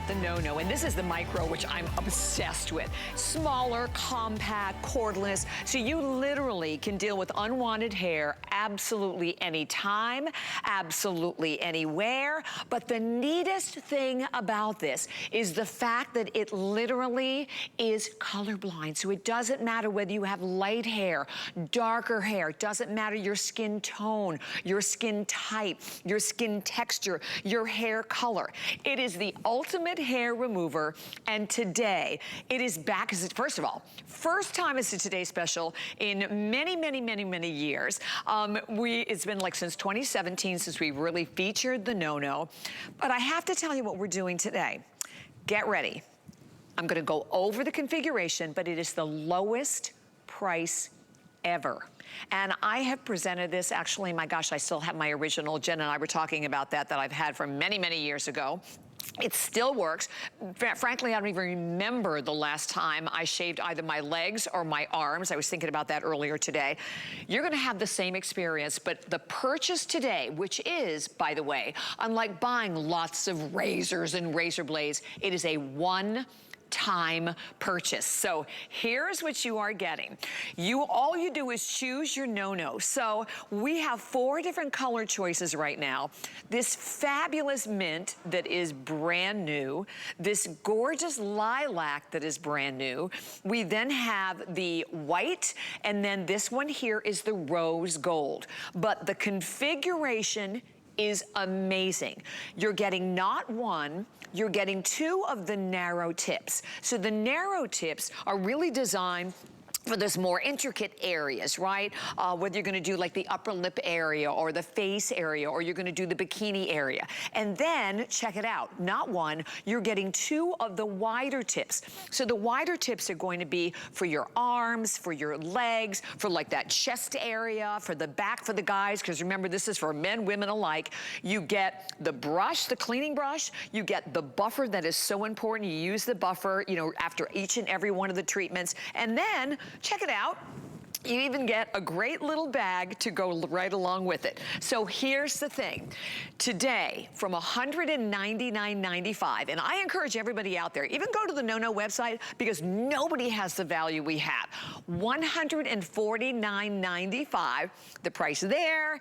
the no-no, and this is the micro, which I'm obsessed with. Smaller, compact, cordless, so you literally can deal with unwanted hair absolutely anytime, absolutely anywhere. But the neatest thing about this is the fact that it literally is colorblind. So it doesn't matter whether you have light hair, darker hair, it doesn't matter your skin tone, your skin type, your skin texture, your hair color. It is the ultimate hair remover, and today it is back as, first of all, first time as a Today Special in many, many, many, many years. It's been like since 2017 since we really featured the no-no. But I have to tell you what we're doing today. Get ready. I'm gonna go over the configuration, but it is the lowest price ever. And I have presented this, actually, my gosh, I still have my original, Jen and I were talking about that I've had from many, many years ago. It still works. Frankly, I don't even remember the last time I shaved either my legs or my arms. I was thinking about that earlier today. You're gonna have the same experience, but the purchase today, which is, by the way, unlike buying lots of razors and razor blades, it is a one-time purchase. So here's what you are getting. All you do is choose your no-no. So we have 4 different color choices right now. This fabulous mint that is brand new, this gorgeous lilac that is brand new. We then have the white, and then this one here is the rose gold. But the configuration is amazing. You're getting not one, you're getting 2 of the narrow tips. So the narrow tips are really designed for those more intricate areas, right? Whether you're gonna do like the upper lip area or the face area, or you're gonna do the bikini area. And then, check it out, not one, you're getting 2 of the wider tips. So the wider tips are going to be for your arms, for your legs, for like that chest area, for the back for the guys, because remember, this is for men, women alike. You get the brush, the cleaning brush, you get the buffer that is so important. You use the buffer, you know, after each and every one of the treatments. And then, check it out. You even get a great little bag to go right along with it. So here's the thing. Today, from $199.95, and I encourage everybody out there, even go to the no-no website, because nobody has the value we have. $149.95, the price there,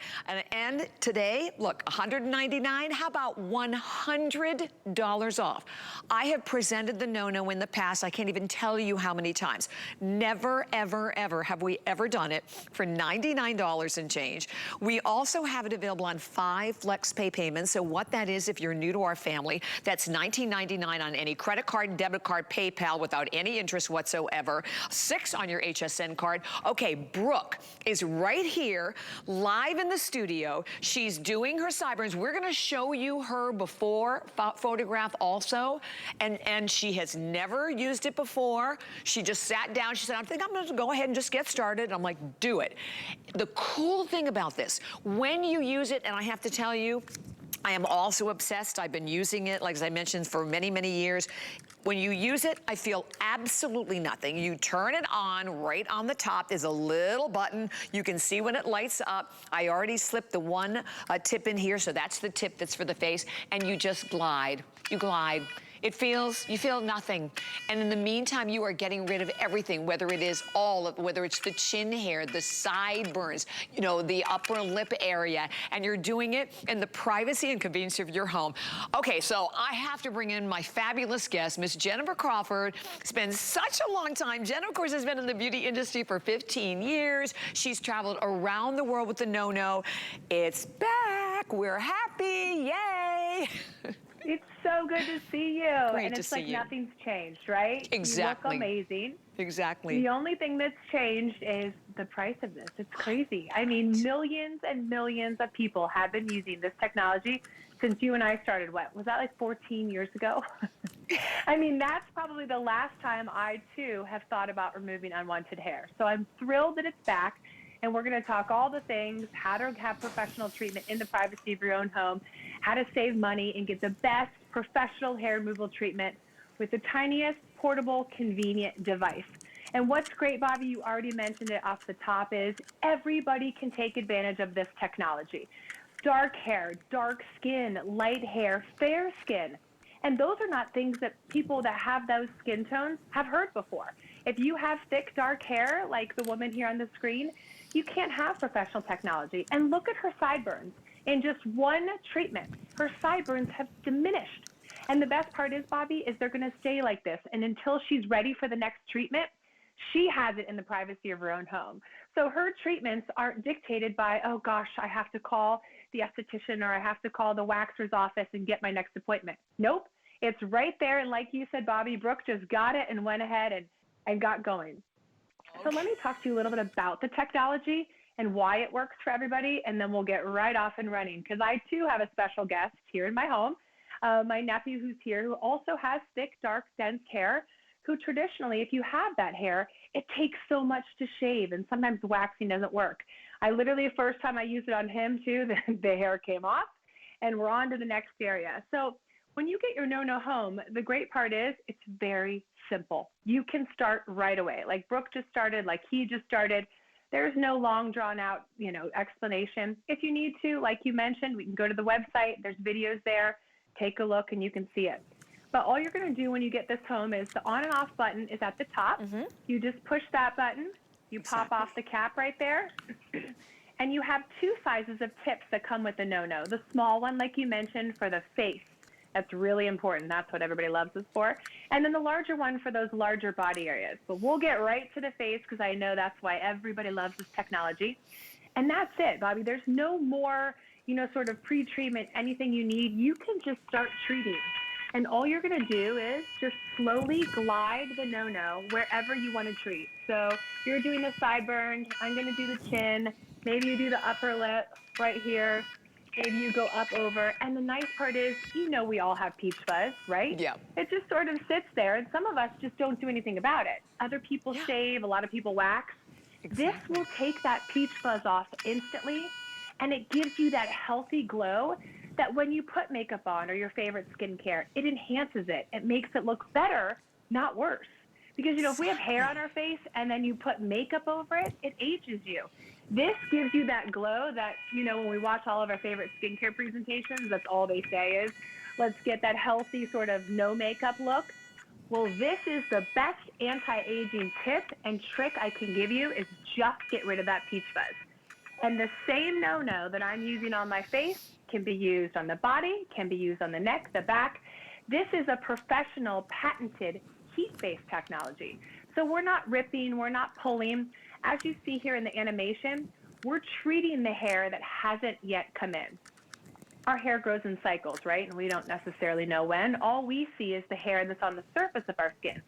and today, look, $199, how about $100 off? I have presented the no-no in the past, I can't even tell you how many times. Never, ever, ever have we ever done it for $99 and change. We also have it available on 5 flex pay payments. So what that is, if you're new to our family, that's $19.99 on any credit card, debit card, PayPal without any interest whatsoever. 6 on your HSN card. Okay, Brooke is right here, live in the studio. She's doing her sideburns. We're gonna show you her before photograph also. And she has never used it before. She just sat down. She said, I think I'm gonna go ahead and just get started. I'm like, do it. The cool thing about this, when you use it, and I have to tell you, I am also obsessed. I've been using it, like as I mentioned, for many, many years. When you use it, I feel absolutely nothing. You turn it on, right on the top is a little button. You can see when it lights up. I already slipped the one tip in here, so that's the tip that's for the face, and you just glide. You glide. You feel nothing. And in the meantime, you are getting rid of everything, whether it's the chin hair, the sideburns, you know, the upper lip area, and you're doing it in the privacy and convenience of your home. Okay, so I have to bring in my fabulous guest, Miss Jennifer Crawford. It's been such a long time. Jen, of course, has been in the beauty industry for 15 years. She's traveled around the world with the no-no. It's back. We're happy. Yay. It's so good to see you. Great and it's to see like you. Nothing's changed, right? Exactly. You look amazing. Exactly. The only thing that's changed is the price of this. It's crazy. I mean, millions and millions of people have been using this technology since you and I started, what, was that like 14 years ago? I mean, that's probably the last time I, too, have thought about removing unwanted hair. So I'm thrilled that it's back. And we're going to talk all the things, how to have professional treatment in the privacy of your own home, how to save money and get the best professional hair removal treatment with the tiniest, portable, convenient device. And what's great, Bobby, you already mentioned it off the top, is everybody can take advantage of this technology. Dark hair, dark skin, light hair, fair skin. And those are not things that people that have those skin tones have heard before. If you have thick, dark hair, like the woman here on the screen, you can't have professional technology. And look at her sideburns. In just one treatment, her sideburns have diminished. And the best part is, Bobby, is they're going to stay like this. And until she's ready for the next treatment, she has it in the privacy of her own home. So her treatments aren't dictated by, oh gosh, I have to call the esthetician or I have to call the waxer's office and get my next appointment. Nope, it's right there. And like you said, Bobby, Brooke just got it and went ahead and got going. So let me talk to you a little bit about the technology and why it works for everybody, and then we'll get right off and running, because I too have a special guest here in my home, my nephew who's here, who also has thick, dark, dense hair, who traditionally, if you have that hair, it takes so much to shave, and sometimes waxing doesn't work. I literally, the first time I used it on him too, the hair came off, and we're on to the next area. So when you get your no-no home, the great part is it's very simple. You can start right away. Like Brooke just started, like he just started. There's no long drawn out, explanation. If you need to, like you mentioned, we can go to the website. There's videos there. Take a look and you can see it. But all you're going to do when you get this home is the on and off button is at the top. You just push that button. You pop off the cap right there. And you have two sizes of tips that come with the no-no. The small one, like you mentioned, for the face. That's really important. That's what everybody loves this for. And then the larger one for those larger body areas. But we'll get right to the face because I know that's why everybody loves this technology. And that's it, Bobby. There's no more, sort of pre-treatment, anything you need. You can just start treating. And all you're going to do is just slowly glide the no-no wherever you want to treat. So you're doing the sideburn. I'm going to do the chin. Maybe you do the upper lip right here. Maybe you go up over. And the nice part is, we all have peach fuzz, right? Yeah. It just sort of sits there, and some of us just don't do anything about it. Other people shave. A lot of people wax. Exactly. This will take that peach fuzz off instantly, and it gives you that healthy glow that when you put makeup on or your favorite skincare, it enhances it. It makes it look better, not worse. Because, if we have hair on our face and then you put makeup over it, it ages you. This gives you that glow that, when we watch all of our favorite skincare presentations, that's all they say is, let's get that healthy sort of no makeup look. Well, this is the best anti-aging tip and trick I can give you is just get rid of that peach fuzz. And the same no-no that I'm using on my face can be used on the body, can be used on the neck, the back. This is a professional patented heat-based technology. So we're not ripping, we're not pulling. As you see here in the animation, we're treating the hair that hasn't yet come in. Our hair grows in cycles, right? And we don't necessarily know when. All we see is the hair that's on the surface of our skin.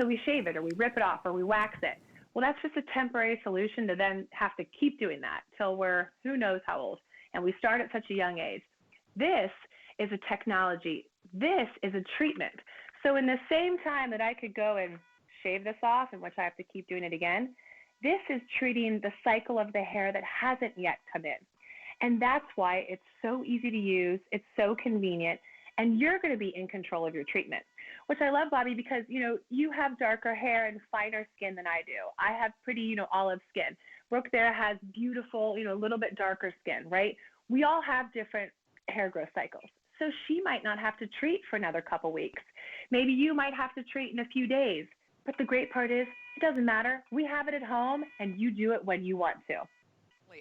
So we shave it or we rip it off or we wax it. Well, that's just a temporary solution to then have to keep doing that till we're who knows how old. And we start at such a young age. This is a technology. This is a treatment. So in the same time that I could go and shave this off, in which I have to keep doing it again, this is treating the cycle of the hair that hasn't yet come in. And that's why it's so easy to use, it's so convenient, and you're going to be in control of your treatment, which I love, Bobby, because, you have darker hair and finer skin than I do. I have pretty, olive skin. Brooke there has beautiful, a little bit darker skin, right? We all have different hair growth cycles. So she might not have to treat for another couple weeks. Maybe you might have to treat in a few days. But the great part is, it doesn't matter. We have it at home, and you do it when you want to.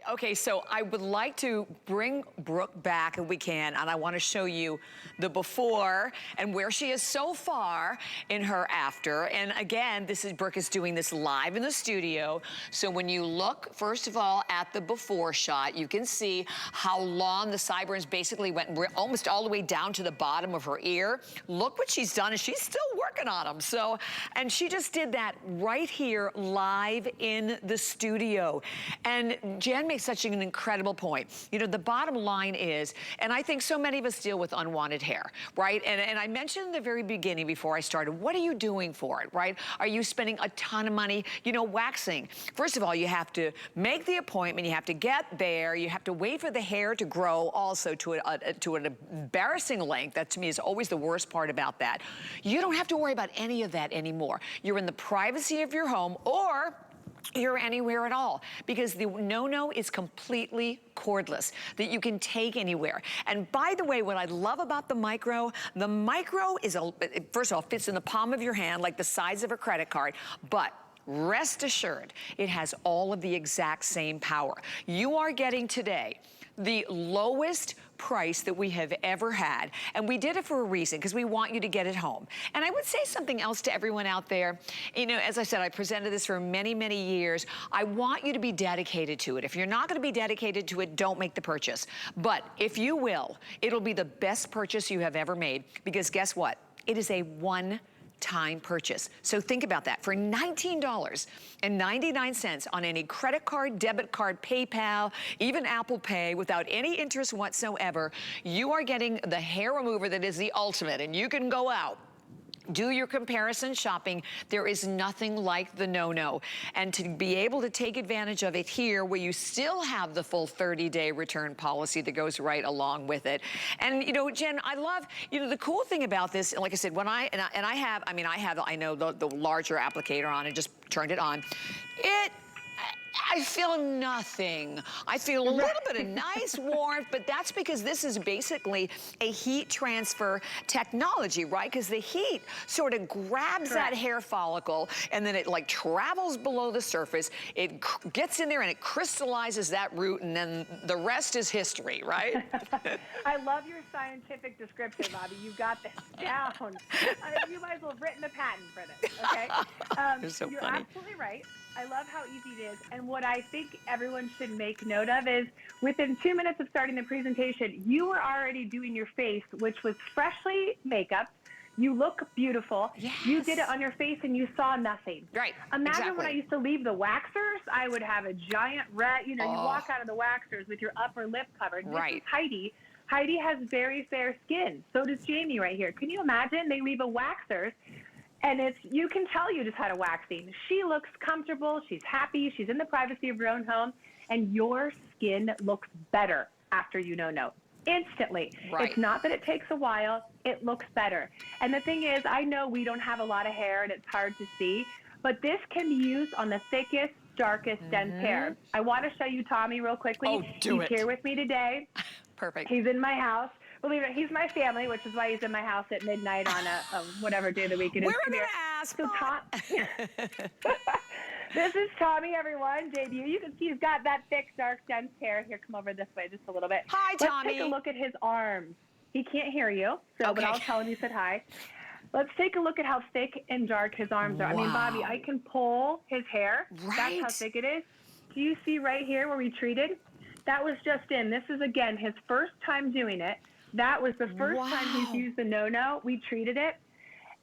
Okay, so I would like to bring Brooke back if we can, and I want to show you the before and where she is so far in her after. And again, Brooke is doing this live in the studio. So when you look, first of all, at the before shot, you can see how long the sideburns basically went almost all the way down to the bottom of her ear. Look what she's done, and she's still working on them. So, and she just did that right here live in the studio. And Jen makes such an incredible point. The bottom line is, and I think so many of us deal with unwanted hair, right? And I mentioned in the very beginning before I started, what are you doing for it, right? Are you spending a ton of money, waxing? First of all, you have to make the appointment, you have to get there, you have to wait for the hair to grow also to an embarrassing length. That to me is always the worst part about that. You don't have to worry about any of that anymore. You're in the privacy of your home, or you're anywhere at all, because the No-No is completely cordless, that you can take anywhere. And by the way, what I love about the micro is, first of all, fits in the palm of your hand like the size of a credit card, but rest assured, it has all of the exact same power. You are getting today the lowest price that we have ever had. And we did it for a reason, because we want you to get it home. And I would say something else to everyone out there. You know, as I said, I presented this for many, many years. I want you to be dedicated to it. If you're not gonna be dedicated to it, don't make the purchase. But if you will, it'll be the best purchase you have ever made, because guess what? It is a one-time purchase. So think about that. For $19.99 on any credit card, debit card, PayPal, even Apple Pay, without any interest whatsoever, you are getting the hair remover that is the ultimate. And you can go out, do your comparison shopping. There is nothing like the No-No. And to be able to take advantage of it here, where you still have the full 30-day return policy that goes right along with it. And, you know, Jen, I love, you know, the cool thing about this, like I said, when I know the larger applicator on and just turned it on. I feel nothing. I feel a little bit of nice warmth, but that's because this is basically a heat transfer technology, right? Because the heat sort of grabs that hair follicle, and then it like travels below the surface. It gets in there and it crystallizes that root, and then the rest is history, right? I love your scientific description, Bobby. You got this down. You might as well have written a patent for this, okay? You're absolutely right. I love how easy it is. And what I think everyone should make note of is within 2 minutes of starting the presentation, you were already doing your face, which was freshly makeup. You look beautiful. Yes. You did it on your face and you saw nothing. Right. Imagine when I used to leave the waxers, I would have a giant red, you know, you walk out of the waxers with your upper lip covered. Right. This is Heidi. Heidi has very fair skin. So does Jamie right here. Can you imagine? They leave a waxers. And you can tell you just had a waxing. She looks comfortable, she's happy, she's in the privacy of her own home, and your skin looks better after you No-No. Instantly. Right. It's not that it takes a while, it looks better. And the thing is, I know we don't have a lot of hair and it's hard to see, but this can be used on the thickest, darkest, dense hair. I want to show you Tommy real quickly. Oh, he's here with me today. Perfect. He's in my house. Believe it, he's my family, which is why he's in my house at midnight on a whatever day of the week it is. We're going to ask. So this is Tommy, everyone. Debut. You can see he's got that thick, dark, dense hair. Here, come over this way just a little bit. Hi, Tommy. Let's take a look at his arms. He can't hear you, so but I'll tell him you said hi. Let's take a look at how thick and dark his arms are. Wow. I mean, Bobby, I can pull his hair. Right. That's how thick it is. Do you see right here where we treated? That was just in. This is, again, his first time doing it. That was the first time he's used the No-No. We treated it.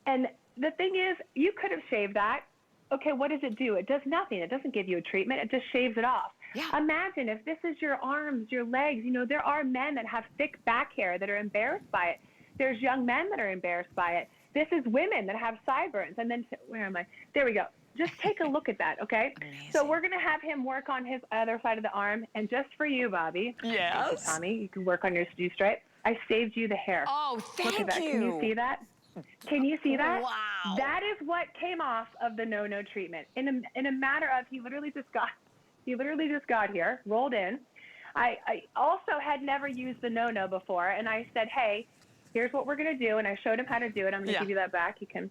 And the thing is, you could have shaved that. Okay, what does it do? It does nothing. It doesn't give you a treatment. It just shaves it off. Yeah. Imagine if this is your arms, your legs. You know, there are men that have thick back hair that are embarrassed by it. There's young men that are embarrassed by it. This is women that have sideburns. And then, where am I? There we go. Just take a look at that, okay? Amazing. So we're going to have him work on his other side of the arm. And just for you, Bobby. Yes. Tommy, you can work on your stripe. I saved you the hair. Oh, thank you. Look at that. Can you see that? Can you see that? Wow. That is what came off of the No-No treatment. In a matter of, he literally just got here, rolled in. I also had never used the No-No before, and I said, hey, here's what we're going to do, and I showed him how to do it. I'm going to give you that back. You can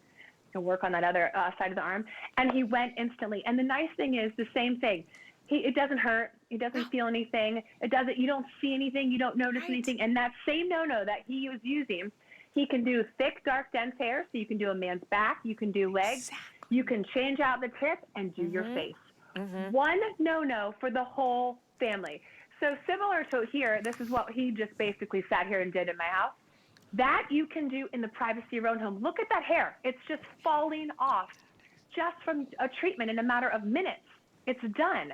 work on that other side of the arm. And he went instantly. And the nice thing is the same thing. It doesn't hurt. He doesn't feel anything. You don't see anything. You don't notice anything. And that same No-No that he was using, he can do thick, dark, dense hair. So you can do a man's back. You can do legs. Exactly. You can change out the tip and do your face. One No-No for the whole family. So similar to here, this is what he just basically sat here and did in my house. That you can do in the privacy of your own home. Look at that hair. It's just falling off just from a treatment in a matter of minutes. It's done.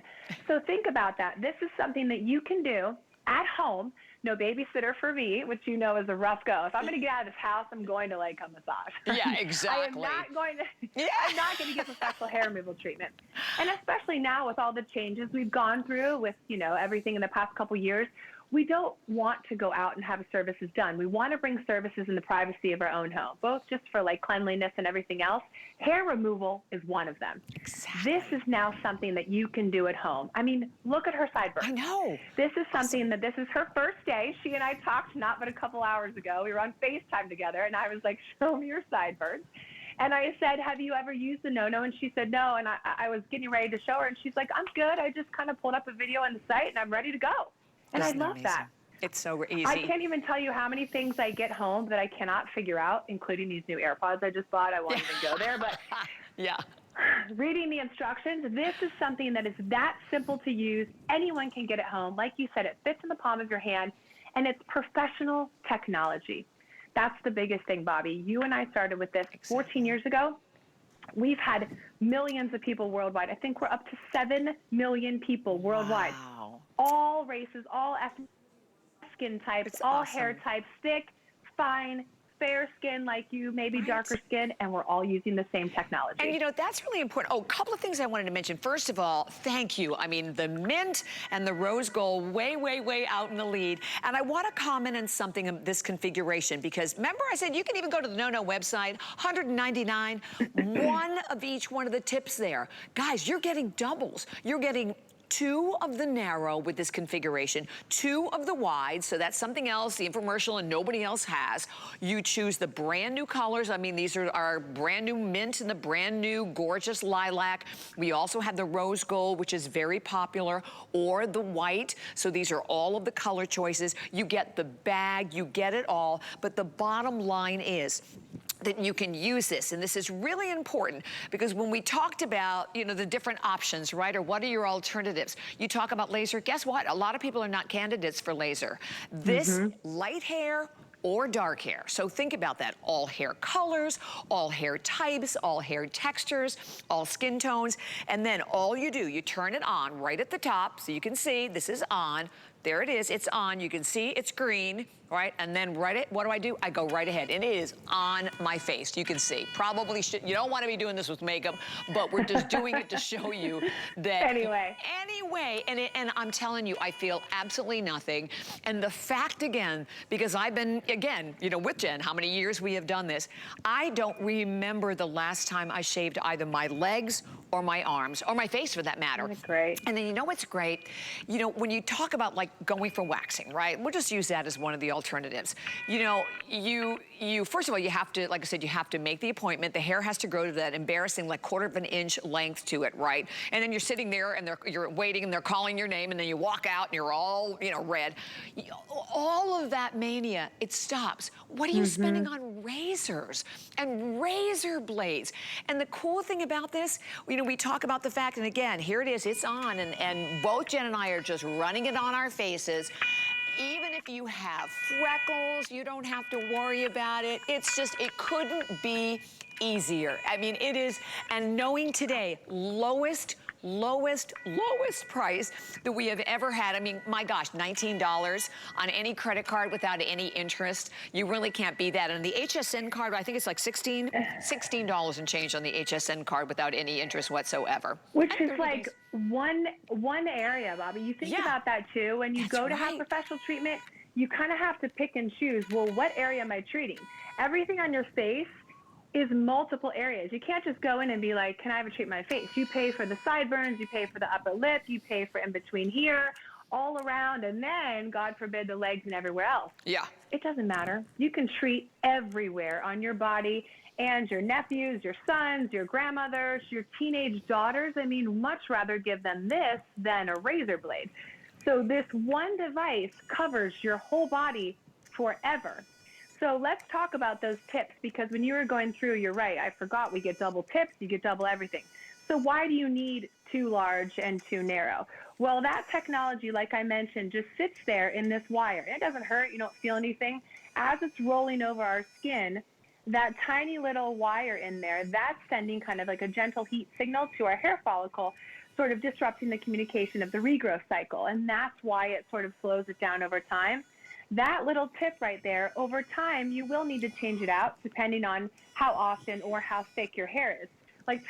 So think about that. This is something that you can do at home. No babysitter for me, which you know is a rough go. If I'm going to get out of this house, I'm going to like a massage. Yeah, exactly. I'm not going to get the special hair removal treatment. And especially now with all the changes we've gone through with, you know, everything in the past couple years, we don't want to go out and have services done. We want to bring services in the privacy of our own home, both just for like cleanliness and everything else. Hair removal is one of them. Exactly. This is now something that you can do at home. I mean, look at her sideburns. I know. This is something that this is her first day. She and I talked not but a couple hours ago. We were on FaceTime together, and I was like, show me your sideburns. And I said, have you ever used the No-No? And she said, no. And I was getting ready to show her, and she's like, I'm good. I just kind of pulled up a video on the site, and I'm ready to go. And I love that. It's so easy. I can't even tell you how many things I get home that I cannot figure out, including these new AirPods I just bought. I won't even go there, but yeah. Reading the instructions, this is something that is that simple to use. Anyone can get it home. Like you said, it fits in the palm of your hand, and it's professional technology. That's the biggest thing, Bobby. You and I started with this 14 years ago. We've had millions of people worldwide. I think we're up to 7 million people worldwide. Wow. All races, all ethnic skin types, all hair types, thick, fine, fair skin like you, maybe darker skin, and we're all using the same technology. And you know, that's really important. Oh, a couple of things I wanted to mention. First of all, thank you. I mean, the mint and the rose gold way, way, way out in the lead. And I want to comment on something of this configuration, because remember I said you can even go to the No-No website, $199, one of each one of the tips there. Guys, you're getting doubles. You're getting 2 of the narrow with this configuration, 2 of the wide, so that's something else the infomercial and nobody else has. You choose the brand new colors. I mean, these are our brand new mint and the brand new gorgeous lilac. We also have the rose gold, which is very popular, or the white. So these are all of the color choices. You get the bag, you get it all, but the bottom line is that you can use this, and this is really important, because when we talked about, you know, the different options, right, or what are your alternatives, you talk about laser. Guess what? A lot of people are not candidates for laser. This light hair or dark hair. So think about that. All hair colors, all hair types, all hair textures, all skin tones, and then all you do, you turn it on right at the top, so you can see this is on. There it is, it's on. You can see it's green, right? And then what do? I go right ahead. And it is on my face. You can see. Probably you don't want to be doing this with makeup, but we're just doing it to show you that. Anyway, and I'm telling you, I feel absolutely nothing. And the fact, again, because I've been, again, you know, with Jen, how many years we have done this, I don't remember the last time I shaved either my legs or my arms, or my face for that matter. That's great. And then you know what's great? You know, when you talk about like going for waxing, right? We'll just use that as one of the alternatives. You know, you first of all, you have to, like I said, you have to make the appointment. The hair has to grow to that embarrassing like 1/4 inch length to it, right? And then you're sitting there and you're waiting and they're calling your name, and then you walk out and you're all, you know, red. All of that mania, it stops. What are you spending on razors and razor blades? And the cool thing about this, you know, we talk about the fact, and again, here it is, it's on, and both Jen and I are just running it on our faces. Even if you have freckles, you don't have to worry about it. It's just, it couldn't be easier. I mean, it is, and knowing today, lowest price that we have ever had. I mean, my gosh, $19 on any credit card without any interest. You really can't beat that. And the HSN card, I think it's like $16 and change on the HSN card without any interest whatsoever. Which is like one area, Bobby. You think about that too. When you go to have professional treatment, you kind of have to pick and choose, well, what area am I treating? Everything on your face is multiple areas. You can't just go in and be like, can I have a treat my face? You pay for the sideburns, you pay for the upper lip, you pay for in between here, all around, and then, God forbid, the legs and everywhere else. Yeah. It doesn't matter. You can treat everywhere on your body, and your nephews, your sons, your grandmothers, your teenage daughters. I mean, much rather give them this than a razor blade. So this one device covers your whole body forever. So let's talk about those tips, because when you were going through, you're right, I forgot we get double tips, you get double everything. So why do you need too large and too narrow? Well, that technology, like I mentioned, just sits there in this wire. It doesn't hurt, you don't feel anything. As it's rolling over our skin, that tiny little wire in there, that's sending kind of like a gentle heat signal to our hair follicle, sort of disrupting the communication of the regrowth cycle. And that's why it sort of slows it down over time. That little tip right there, over time, you will need to change it out depending on how often or how thick your hair is. Like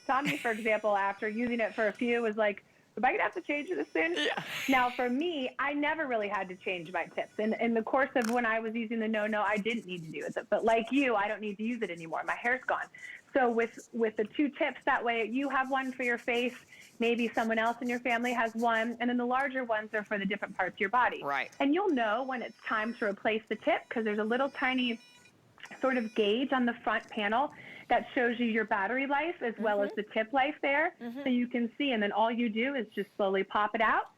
Tommy, for example, after using it for a few, was like, am I going to have to change this soon? Yeah. Now, for me, I never really had to change my tips. In the course of when I was using the No-No, I didn't need to do it. But like you, I don't need to use it anymore. My hair's gone. So with the 2 tips, that way you have one for your face, maybe someone else in your family has one, and then the larger ones are for the different parts of your body. Right. And you'll know when it's time to replace the tip because there's a little tiny sort of gauge on the front panel that shows you your battery life as well as the tip life there. So you can see, and then all you do is just slowly pop it out,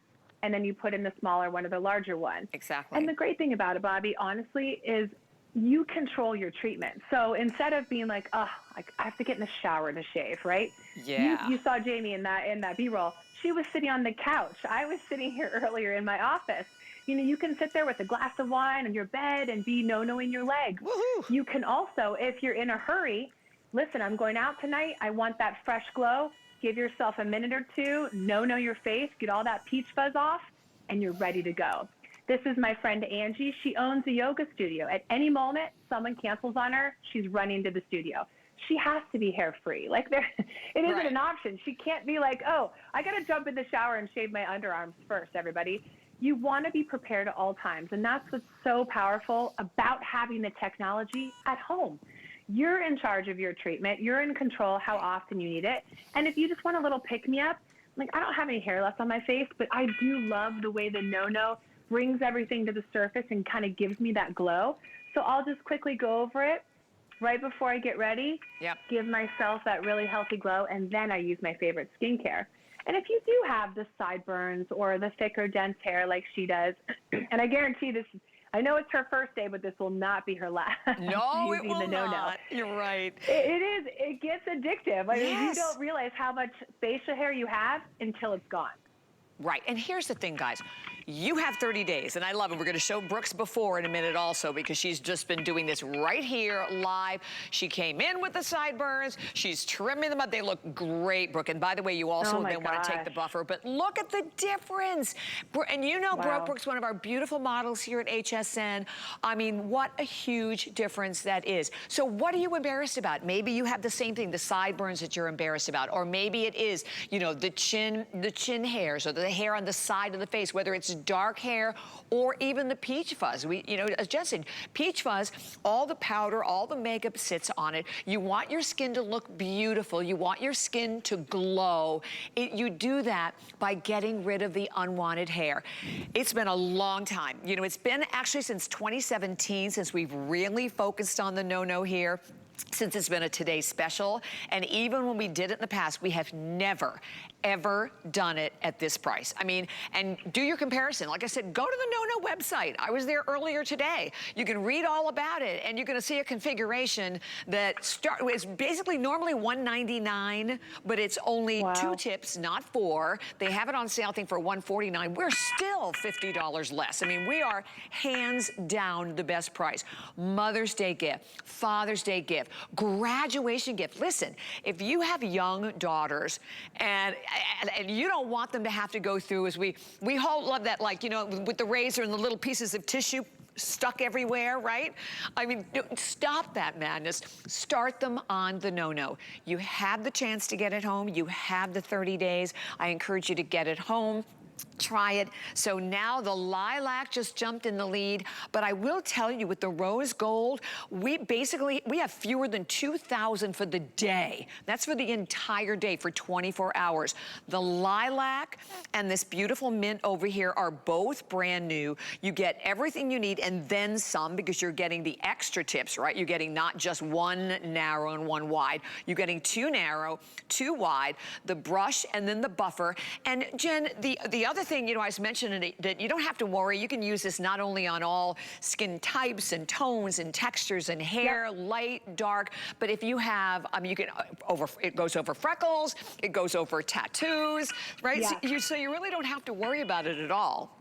and then you put in the smaller one or the larger one. Exactly. And the great thing about it, Bobby, honestly, is you control your treatment. So instead of being like, oh, I have to get in the shower to shave, right? Yeah. You saw Jamie in that B-roll. She was sitting on the couch. I was sitting here earlier in my office. You know, you can sit there with a glass of wine on your bed and be no-noing your legs. Woohoo. You can also, if you're in a hurry, listen, I'm going out tonight. I want that fresh glow. Give yourself a minute or two, no-no your face, get all that peach fuzz off, and you're ready to go. This is my friend Angie. She owns a yoga studio. At any moment, someone cancels on her, she's running to the studio. She has to be hair-free. Like, it isn't an option. She can't be like, oh, I got to jump in the shower and shave my underarms first, everybody. You want to be prepared at all times, and that's what's so powerful about having the technology at home. You're in charge of your treatment. You're in control how often you need it. And if you just want a little pick-me-up, like, I don't have any hair left on my face, but I do love the way the No-No brings everything to the surface and kind of gives me that glow. So I'll just quickly go over it right before I get ready, give myself that really healthy glow, and then I use my favorite skincare. And if you do have the sideburns or the thicker, dense hair like she does, and I guarantee this, I know it's her first day, but this will not be her last. No, it will not. You're right. It is. It gets addictive. I mean, you don't realize how much facial hair you have until it's gone. Right, and here's the thing, guys. You have 30 days, and I love it. We're gonna show Brooks before in a minute also because she's just been doing this right here live. She came in with the sideburns. She's trimming them up. They look great, Brooke. And by the way, you also then want to take the buffer, but look at the difference. And you know, Brooke's one of our beautiful models here at HSN. I mean, what a huge difference that is. So what are you embarrassed about? Maybe you have the same thing, the sideburns that you're embarrassed about, or maybe it is, you know, the chin hairs or the hair on the side of the face, whether it's dark hair or even the peach fuzz. You know, as Jen said, peach fuzz, all the powder, all the makeup sits on it. You want your skin to look beautiful. You want your skin to glow. You do that by getting rid of the unwanted hair. It's been a long time. You know, it's been actually since 2017 since we've really focused on the No-No here, since it's been a Today Special. And even when we did it in the past, we have never, ever done it at this price. I mean, and do your comparison. Like I said, go to the No-No website. I was there earlier today. You can read all about it, and you're gonna see a configuration that is basically normally $199, but it's only 2 tips, not 4. They have it on sale, I think, for $149. We're still $50 less. I mean, we are hands down the best price. Mother's Day gift, Father's Day gift, graduation gift. Listen, if you have young daughters and you don't want them to have to go through, as we all love that, like, you know, with the razor and the little pieces of tissue stuck everywhere, right? I mean, stop that madness. Start them on the No-No. You have the chance to get it home. You have the 30 days. I encourage you to get it home. Try it. So now the lilac just jumped in the lead, but I will tell you, with the rose gold, we have fewer than 2,000 for the day. That's for the entire day, for 24 hours. The lilac and this beautiful mint over here are both brand new. You get everything you need and then some, because you're getting the extra tips, right? You're getting not just 1 narrow and 1 wide. You're getting 2 narrow, 2 wide, the brush, and then the buffer. And Jen, the other thing, you know, I was mentioning that you don't have to worry. You can use this not only on all skin types and tones and textures and hair, light, dark, but if you have, you can, it goes over freckles, it goes over tattoos, right? So you really don't have to worry about it at all.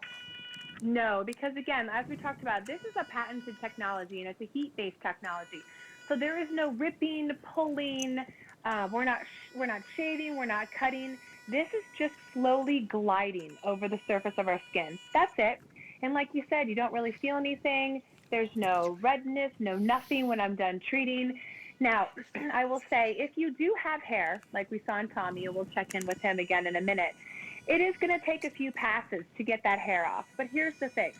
No, because again, as we talked about, this is a patented technology, and it's a heat-based technology. So there is no ripping, pulling, we're not shaving, we're not cutting. This is just slowly gliding over the surface of our skin. That's it. And like you said, you don't really feel anything. There's no redness, no nothing when I'm done treating. Now, I will say, if you do have hair, like we saw in Tommy, and we'll check in with him again in a minute, It is going to take a few passes to get that hair off. But here's the thing.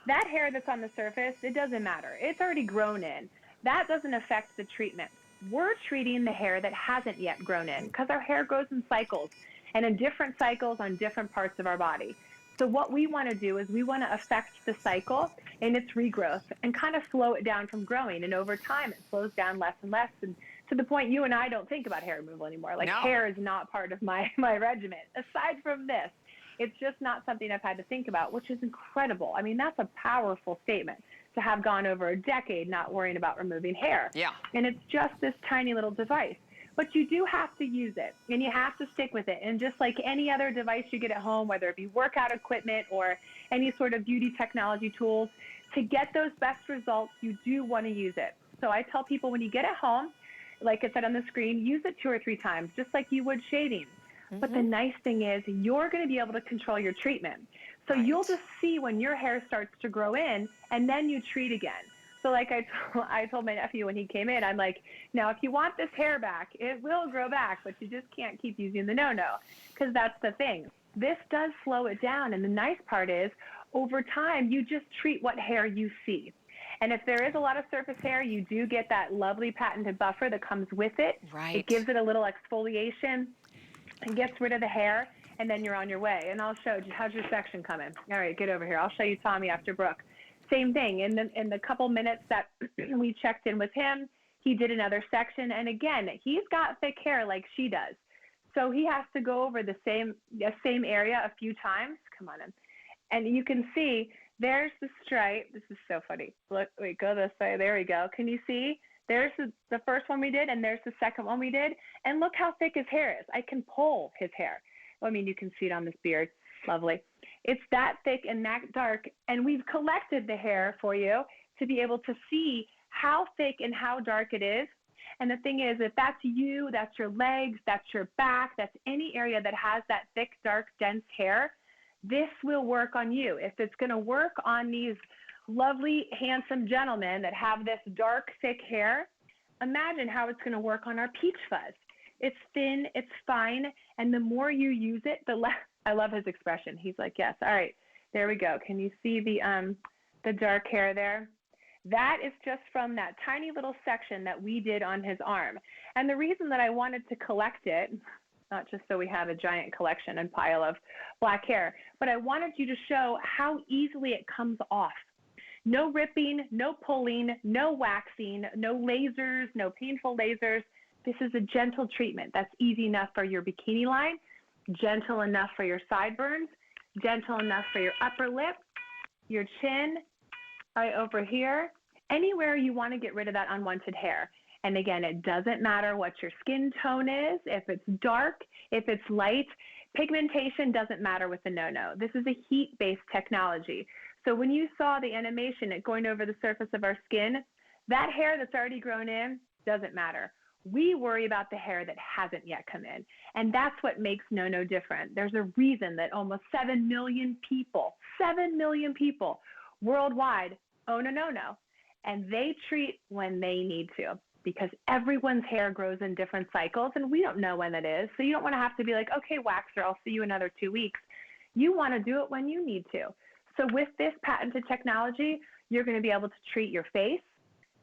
That hair that's on the surface, it doesn't matter. It's already grown in. That doesn't affect the treatment. We're treating the hair that hasn't yet grown in because our hair grows in cycles and in different cycles on different parts of our body. So what we want to do is we want to affect the cycle in its regrowth and kind of slow it down from growing. And over time, it slows down less and less. And to the point you and I don't think about hair removal anymore. Like hair is not part of my regimen. Aside from this, it's just not something I've had to think about, which is incredible. I mean, that's a powerful statement to have gone over a decade not worrying about removing hair. Yeah. And it's just this tiny little device. But you do have to use it, and you have to stick with it. And just like any other device you get at home, whether it be workout equipment or any sort of beauty technology tools, to get those best results, you do want to use it. So I tell people when you get it home, like I said on the screen, use it 2 or 3 times, just like you would shaving. But the nice thing is you're going to be able to control your treatment. So you'll just see when your hair starts to grow in, and then you treat again. So like I told my nephew when he came in, I'm like, now if you want this hair back, it will grow back, but you just can't keep using the no-no, because that's the thing. This does slow it down, and the nice part is over time you just treat what hair you see. And if there is a lot of surface hair, you do get that lovely patented buffer that comes with it. Right. It gives it a little exfoliation and gets rid of the hair, and then you're on your way. And I'll show you. How's your section coming? All right, get over here. I'll show you Tommy after Brooke. Same thing. In the couple minutes that we checked in with him, he did another section. And again, he's got thick hair like she does. So he has to go over the same area a few times. Come on in. And you can see there's the stripe. This is so funny. Look, wait, go this way. There we go. Can you see? There's the first one we did, and there's the second one we did. And look how thick his hair is. I can pull his hair. I mean, you can see it on this beard. Lovely. It's that thick and that dark, and we've collected the hair for you to be able to see how thick and how dark it is. And the thing is, if that's you, that's your legs, that's your back, that's any area that has that thick, dark, dense hair, this will work on you. If it's going to work on these lovely, handsome gentlemen that have this dark, thick hair, imagine how it's going to work on our peach fuzz. It's thin, it's fine, and the more you use it, the less. I love his expression. He's like, yes. All right, there we go. Can you see the dark hair there? That is just from that tiny little section that we did on his arm. And the reason that I wanted to collect it, not just so we have a giant collection and pile of black hair, but I wanted you to show how easily it comes off. No ripping, no pulling, no waxing, no lasers, no painful lasers. This is a gentle treatment that's easy enough for your bikini line, gentle enough for your sideburns, gentle enough for your upper lip, your chin, right over here, anywhere you want to get rid of that unwanted hair. And again, it doesn't matter what your skin tone is, if it's dark, if it's light. Pigmentation doesn't matter with the no-no. This is a heat-based technology. So when you saw the animation going over the surface of our skin, that hair that's already grown in doesn't matter. We worry about the hair that hasn't yet come in. And that's what makes no-no different. There's a reason that almost 7 million people worldwide own a no-no. And they treat when they need to, because everyone's hair grows in different cycles, and we don't know when that is. So you don't want to have to be like, okay, waxer, I'll see you in another 2 weeks. You want to do it when you need to. So with this patented technology, you're going to be able to treat your face.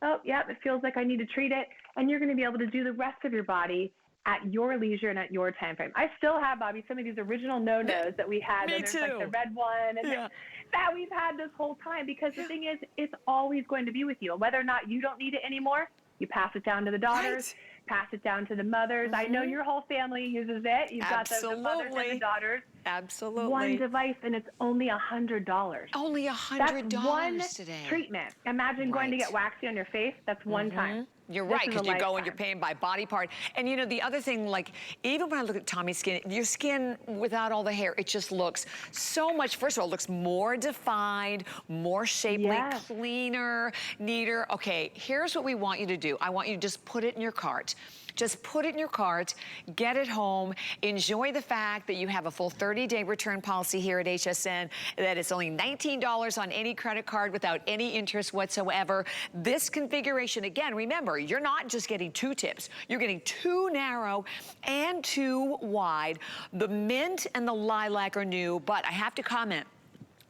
Oh, yeah, it feels like I need to treat it. And you're going to be able to do the rest of your body at your leisure and at your time frame. I still have, Bobby, some of these original no-nos that we had. Me there's too. like the red one and that we've had this whole time, because the thing is, it's always going to be with you. Whether or not you don't need it anymore, you pass it down to the daughters, pass it down to the mothers. I know your whole family uses it. You've got the mothers and the daughters. Absolutely. One device, and it's only $100. Only $100 That's one today. treatment. Imagine going to get waxy on your face. That's one time. You're right, because you go and you're paying by body part. And you know, the other thing, like, even when I look at Tommy's skin, your skin without all the hair, it just looks so much, first of all, it looks more defined, more shapely, cleaner, neater. Okay, here's what we want you to do. I want you to just put it in your cart. Just put it in your cart, get it home, enjoy the fact that you have a full 30-day return policy here at HSN, that it's only $19 on any credit card without any interest whatsoever. This configuration, again, remember, you're not just getting 2 tips. You're getting 2 narrow and 2 wide. The mint and the lilac are new, but I have to comment,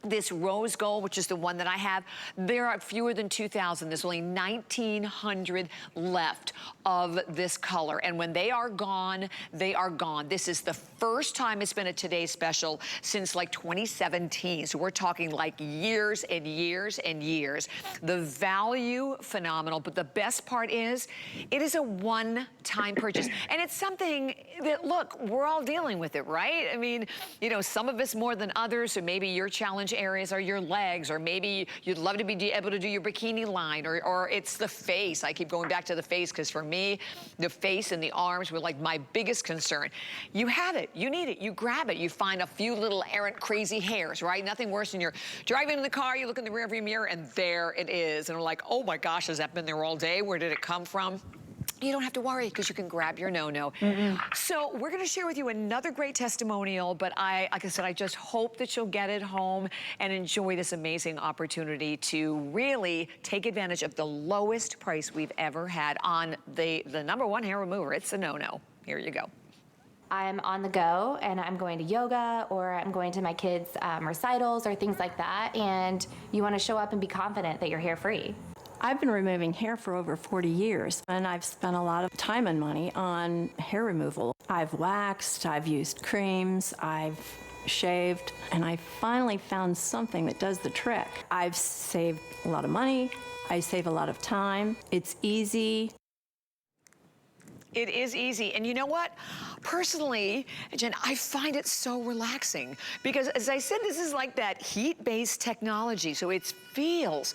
this rose gold, which is the one that I have, there are fewer than 2,000. There's only 1,900 left of this color. And when they are gone, they are gone. This is the first time it's been a Today Special since like 2017. So we're talking like years and years and years. The value, phenomenal. But the best part is, it is a one-time purchase. And it's something that, look, we're all dealing with it, right? I mean, you know, some of us more than others, or maybe your challenge areas are your legs, or maybe you'd love to be able to do your bikini line, or it's the face. I keep going back to the face because for me, the face and the arms were like my biggest concern. You have it, you need it, you grab it, you find a few little errant crazy hairs, right? Nothing worse than you're driving in the car, you look in the rearview mirror, and there it is. And we're like, oh my gosh, has that been there all day? Where did it come from? You don't have to worry because you can grab your no-no. So we're going to share with you another great testimonial, but like I said, I just hope that you'll get it home and enjoy this amazing opportunity to really take advantage of the lowest price we've ever had on the #1 hair remover. It's a no-no. Here you go. I'm on the go and I'm going to yoga, or I'm going to my kids' recitals or things like that, and you want to show up and be confident that you're hair free. I've been removing hair for over 40 years, and I've spent a lot of time and money on hair removal. I've waxed, I've used creams, I've shaved, and I finally found something that does the trick. I've saved a lot of money, I save a lot of time, it's easy. It is easy. And you know what? Personally, Jen, I find it so relaxing because, as I said, this is like that heat-based technology. So it feels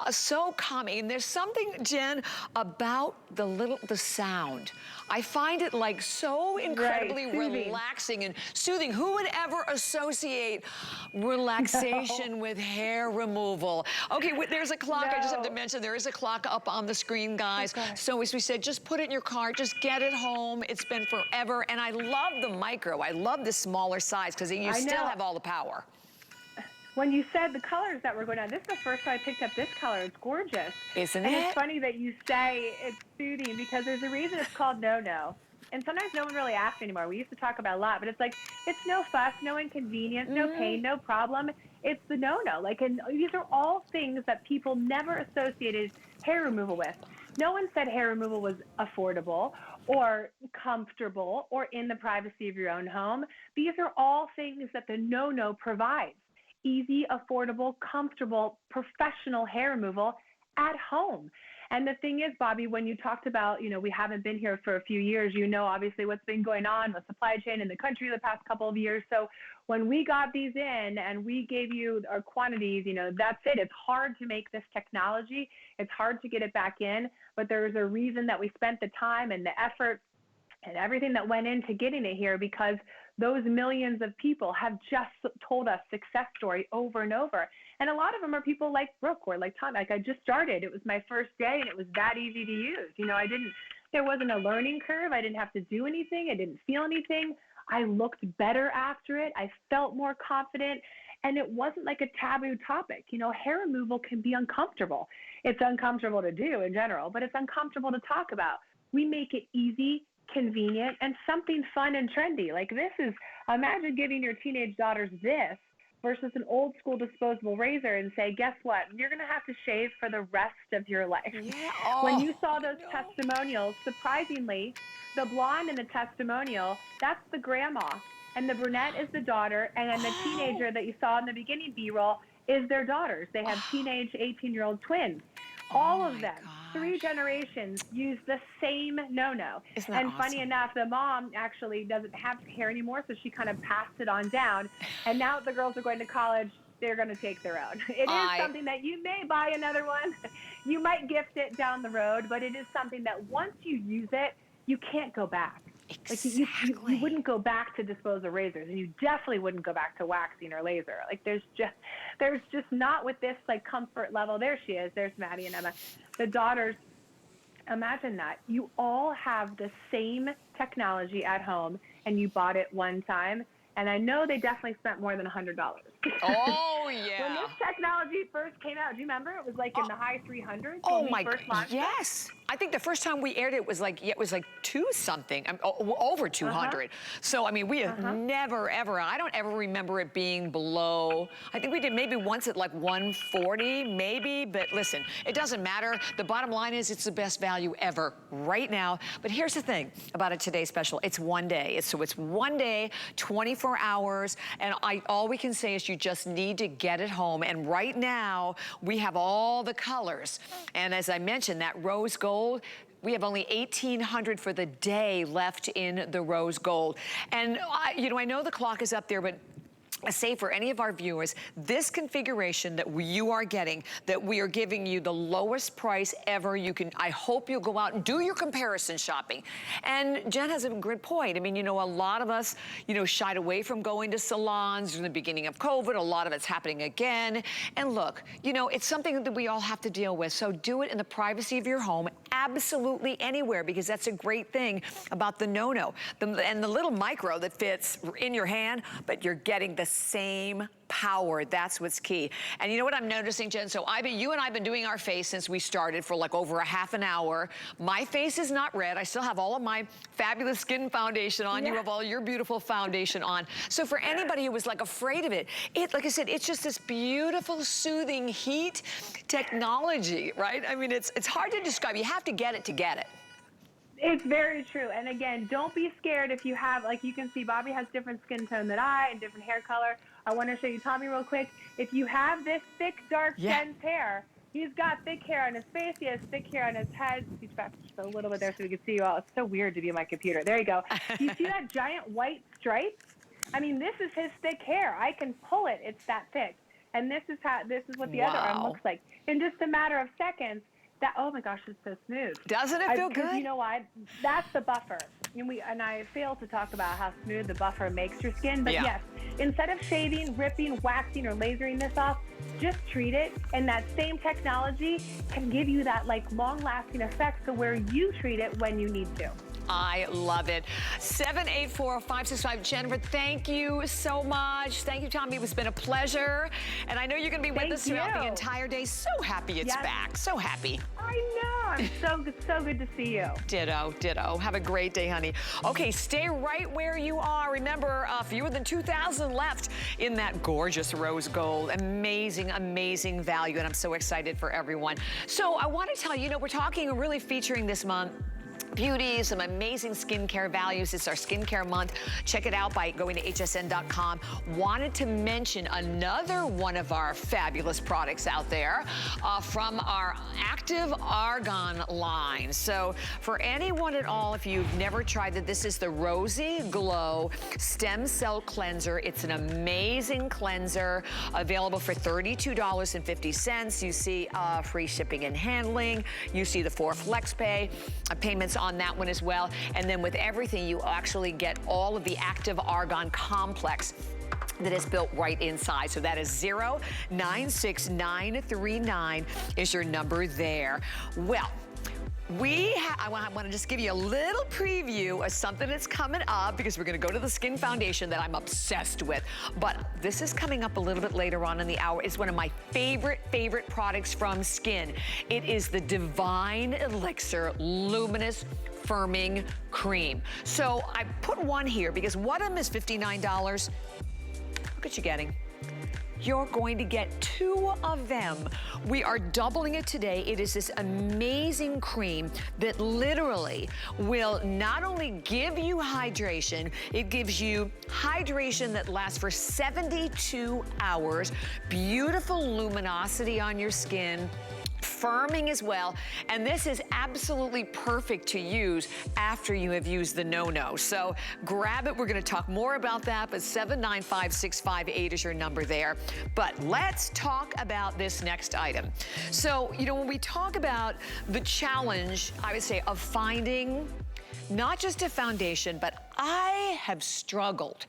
so calming. And there's something, Jen, about the sound. I find it like so incredibly relaxing and soothing. Who would ever associate relaxation with hair removal? Okay, there's a clock. I just have to mention, there is a clock up on the screen, guys. Okay. So as we said, just put it in your cart, just get it home. It's been forever. And I love the micro. I love the smaller size because you still have all the power. When you said the colors that were going on, this is the first time I picked up this color. It's gorgeous. Isn't and it? It's funny that you say it's soothing because there's a reason it's called no-no. And sometimes no one really asks anymore. We used to talk about it a lot, but it's like, it's no fuss, no inconvenience, no pain, no problem. It's the no-no. Like, and these are all things that people never associated hair removal with. No one said hair removal was affordable or comfortable or in the privacy of your own home. These are all things that the no-no provides. Easy, affordable, comfortable, professional hair removal at home. And the thing is, Bobby, when you talked about, you know, we haven't been here for a few years, you know, obviously what's been going on with supply chain in the country the past couple of years. So when we got these in and we gave you our quantities, you know, that's it. It's hard to make this technology. It's hard to get it back in, but there's a reason that we spent the time and the effort and everything that went into getting it here, because those millions of people have just told us success story over and over. And a lot of them are people like Brooke or like Tom. Like, I just started. It was my first day and it was that easy to use. You know, there wasn't a learning curve. I didn't have to do anything. I didn't feel anything. I looked better after it. I felt more confident. And it wasn't like a taboo topic. You know, hair removal can be uncomfortable. It's uncomfortable to do in general, but it's uncomfortable to talk about. We make it easy, convenient, and something fun and trendy. Like, this is, imagine giving your teenage daughters this versus an old school disposable razor and say, guess what? You're going to have to shave for the rest of your life. Yeah. Oh, when you saw those testimonials, surprisingly, the blonde in the testimonial, that's the grandma. And the brunette is the daughter. And then the teenager that you saw in the beginning B-roll is their daughters. They have teenage 18-year-old twins. All of them, 3 generations, use the same no-no. Isn't that and awesome? Funny enough, the mom actually doesn't have hair anymore, so she kind of passed it on down. And now that the girls are going to college, they're going to take their own. It is something that you may buy another one. You might gift it down the road, but it is something that once you use it, you can't go back. Exactly. Like you wouldn't go back to disposable razors, and you definitely wouldn't go back to waxing or laser. Like, there's just not with this like comfort level. There she is. There's Maddie and Emma, the daughters. imagine that. You all have the same technology at home, and you bought it one time. And I know they definitely spent more than $100. Oh, yeah. When this technology first came out, do you remember? It was like in the high 300s Oh, when we my first launched yes. I think the first time we aired it was like, yeah, it was like 2 something, over 200. So, I mean, we have never, ever, I don't ever remember it being below, I think we did maybe once at like 140, maybe, but listen, it doesn't matter. The bottom line is it's the best value ever right now. But here's the thing about a Today Special. It's one day. So it's one day, 24 hours, and all we can say is you just need to get it home. And right now, we have all the colors. And as I mentioned, that rose gold, we have only 1,800 for the day left in the rose gold. And I know the clock is up there, but I say for any of our viewers, this configuration that you are getting, that we are giving you the lowest price ever. I hope you'll go out and do your comparison shopping. And Jen has a good point. I mean, a lot of us, shied away from going to salons in the beginning of COVID. A lot of it's happening again. And look, it's something that we all have to deal with. So do it in the privacy of your home, absolutely anywhere, because that's a great thing about the no-no. And the little micro that fits in your hand, but you're getting the same power. That's what's key. And you know what I'm noticing, Jen? So you and I have been doing our face since we started for like over a half an hour. My face is not red. I still have all of my fabulous skin foundation on. You have all your beautiful foundation on. So for anybody who was like afraid of it, like I said, it's just this beautiful, soothing heat technology, right? I mean, it's hard to describe. You have to get it to get it. It's very true. And again, don't be scared if you have, like you can see, Bobby has different skin tone than I and different hair color. I want to show you Tommy real quick. If you have this thick, dark, dense hair, he's got thick hair on his face. He has thick hair on his head. He's back just a little bit there so we can see you all. It's so weird to be on my computer. There you go. You see that giant white stripe? I mean, this is his thick hair. I can pull it. It's that thick. And this is what the other arm looks like. In just a matter of seconds, oh my gosh, it's so smooth. Doesn't it feel good? You know why? That's the buffer. And I failed to talk about how smooth the buffer makes your skin. But yes, instead of shaving, ripping, waxing, or lasering this off, just treat it. And that same technology can give you that like long-lasting effect to where you treat it when you need to. I love it. 784-565. Jennifer, thank you so much. Thank you, Tommy. It's been a pleasure. And I know you're going to be with us throughout the entire day. So happy it's back. So happy. I know. I'm so good to see you. Ditto, ditto. Have a great day, honey. Okay, stay right where you are. Remember, fewer than 2,000 left in that gorgeous rose gold. Amazing, amazing value. And I'm so excited for everyone. So I want to tell you, we're talking, really featuring this month, beauty, some amazing skincare values. It's our skincare month. Check it out by going to hsn.com. Wanted to mention another one of our fabulous products out there from our Active Argan line. So for anyone at all, if you've never tried it, this is the Rosy Glow Stem Cell Cleanser. It's an amazing cleanser available for $32.50. You see free shipping and handling. You see the 4 flex pay payments on that one as well. And then with everything, you actually get all of the Active Argan complex that is built right inside. So that is 096939 is your number there. Well, I want to just give you a little preview of something that's coming up, because we're going to go to the Skin Foundation that I'm obsessed with. But this is coming up a little bit later on in the hour. It's one of my favorite products from Skin. It is the Divine Elixir Luminous Firming Cream. So I put one here because one of them is $59. Look what you're getting. You're going to get 2 of them. We are doubling it today. It is this amazing cream that literally will not only give you hydration, it gives you hydration that lasts for 72 hours, beautiful luminosity on your skin, firming as well, and this is absolutely perfect to use after you have used the no-no. So grab it. We're going to talk more about that, but 795-658 is your number there. But let's talk about this next item. So, when we talk about the challenge, I would say, of finding not just a foundation, but I have struggled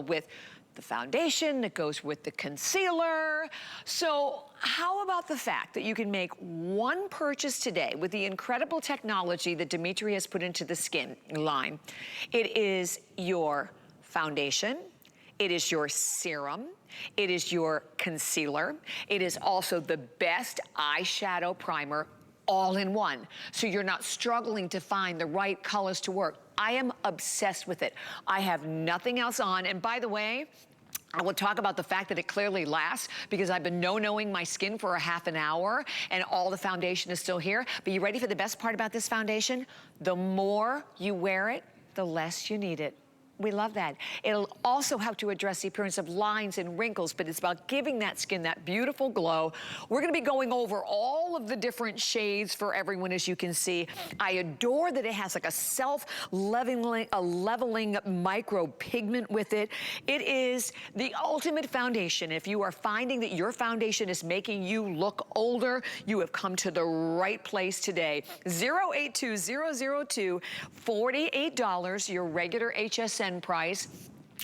with the foundation that goes with the concealer. So how about the fact that you can make one purchase today with the incredible technology that Dmitry has put into the skin line? It is your foundation, it is your serum, it is your concealer, it is also the best eyeshadow primer all in one. So you're not struggling to find the right colors to work. I am obsessed with it. I have nothing else on. And by the way, I will talk about the fact that it clearly lasts because I've been no-knowing my skin for a half an hour and all the foundation is still here. But you ready for the best part about this foundation? The more you wear it, the less you need it. We love that. It'll also help to address the appearance of lines and wrinkles, but it's about giving that skin that beautiful glow. We're gonna be going over all of the different shades for everyone, as you can see. I adore that it has like a leveling micro pigment with it. It is the ultimate foundation. If you are finding that your foundation is making you look older, you have come to the right place today. 082002, $48, your regular HSN price.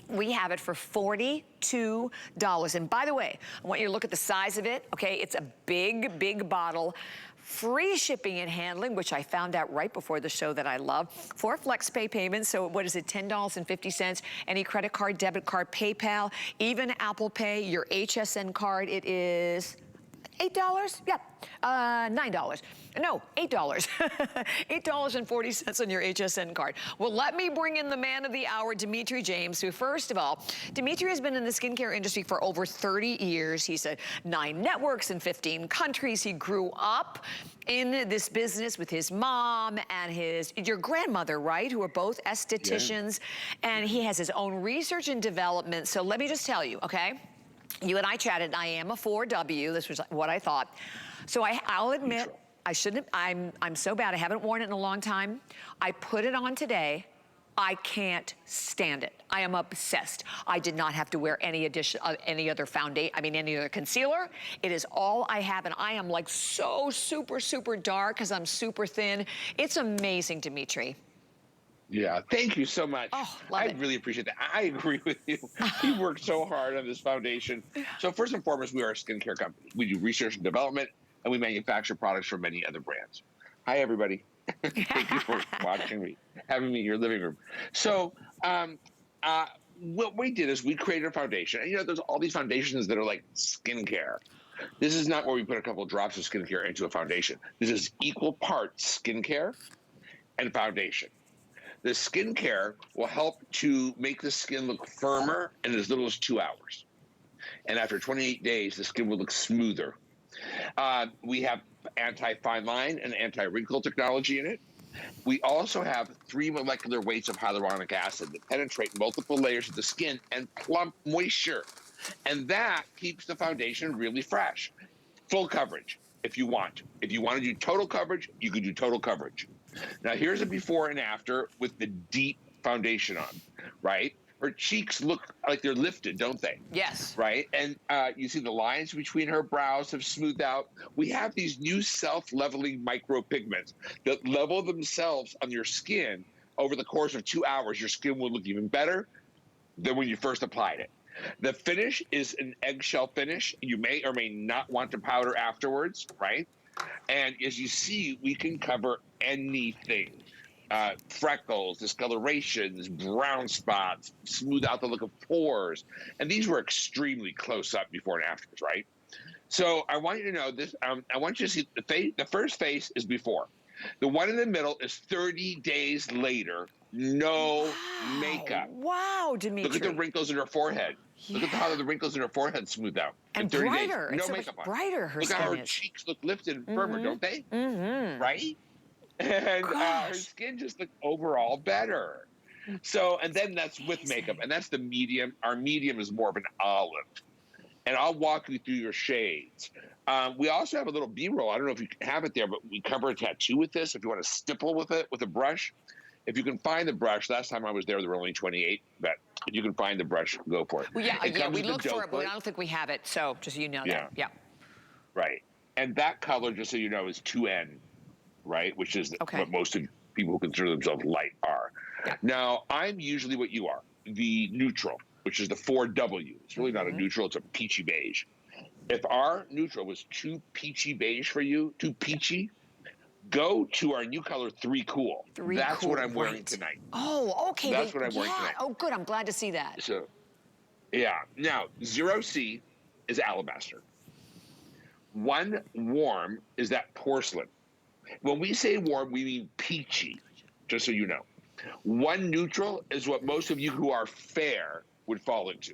We have it for $42. And by the way, I want you to look at the size of it, okay? It's a big, big bottle. Free shipping and handling, which I found out right before the show that I love. 4 FlexPay payments, so what is it, $10.50? Any credit card, debit card, PayPal, even Apple Pay, your HSN card, it is $8? Yeah, $9. No, $8. $8.40 on your HSN card. Well, let me bring in the man of the hour, Dmitry James, who, first of all, Dmitry has been in the skincare industry for over 30 years. He's at 9 networks in 15 countries. He grew up in this business with his mom and your grandmother, right? Who are both estheticians. Yeah. And he has his own research and development. So let me just tell you, okay? You and I chatted, I am a 4W. This was what I thought. So I'll admit, I shouldn't, I'm so bad. I haven't worn it in a long time. I put it on today. I can't stand it. I am obsessed. I did not have to wear any other foundation, any other concealer. It is all I have, and I am like so super, super dark because I'm super thin. It's amazing, Dmitry. Yeah, thank you so much. Oh, I really appreciate that. I agree with you. We worked so hard on this foundation. So first and foremost, we are a skincare company. We do research and development, and we manufacture products for many other brands. Hi, everybody. Thank you for watching me, having me in your living room. So what we did is we created a foundation. And, there's all these foundations that are like skincare. This is not where we put a couple of drops of skincare into a foundation. This is equal parts skincare and foundation. The skincare will help to make the skin look firmer in as little as 2 hours. And after 28 days, the skin will look smoother. We have anti-fine line and anti-wrinkle technology in it. We also have 3 molecular weights of hyaluronic acid that penetrate multiple layers of the skin and plump moisture. And that keeps the foundation really fresh. Full coverage if you want. If you want to do total coverage, you can do total coverage. Now, here's a before and after with the deep foundation on, right? Her cheeks look like they're lifted, don't they? Yes. Right? And you see the lines between her brows have smoothed out. We have these new self-leveling micropigments that level themselves on your skin. Over the course of 2 hours, your skin will look even better than when you first applied it. The finish is an eggshell finish. You may or may not want to powder afterwards, right? And as you see, we can cover anything. Freckles, discolorations, brown spots, smooth out the look of pores. And these were extremely close up before and afters, right? So I want you to know this. I want you to see the first face is before. The one in the middle is 30 days later, no makeup. Wow, Dmitry. Look at the wrinkles in her forehead. Yeah. Look at how the wrinkles in her forehead smoothed out. And in 30 brighter. days, no it's makeup so much on. brighter her Look skin how her is. cheeks look lifted and firmer, don't they? Mm-hmm. Right? And her skin just looked overall better. So, and then that's with makeup, and that's the medium. Our medium is more of an olive. And I'll walk you through your shades. We also have a little B-roll. I don't know if you have it there, but we cover a tattoo with this. If you want to stipple with it with a brush, if you can find the brush. Last time I was there were only 28, but if you can find the brush, go for it. Well, yeah, we looked for it, but foot. I don't think we have it. So just so you know that. Yeah. Right. And that color, just so you know, is 2N, right? Which is what most of people who consider themselves light are. Yeah. Now, I'm usually what you are, the neutral, which is the 4W. It's really not a neutral, it's a peachy beige. If our neutral was too peachy beige for you, too peachy, go to our new color 3 Cool. That's what I'm wearing tonight. Oh, okay. That's what I'm wearing tonight. Oh, good. I'm glad to see that. So, yeah. Now, 0C is alabaster. 1 warm is that porcelain. When we say warm, we mean peachy, just so you know. 1 neutral is what most of you who are fair would fall into.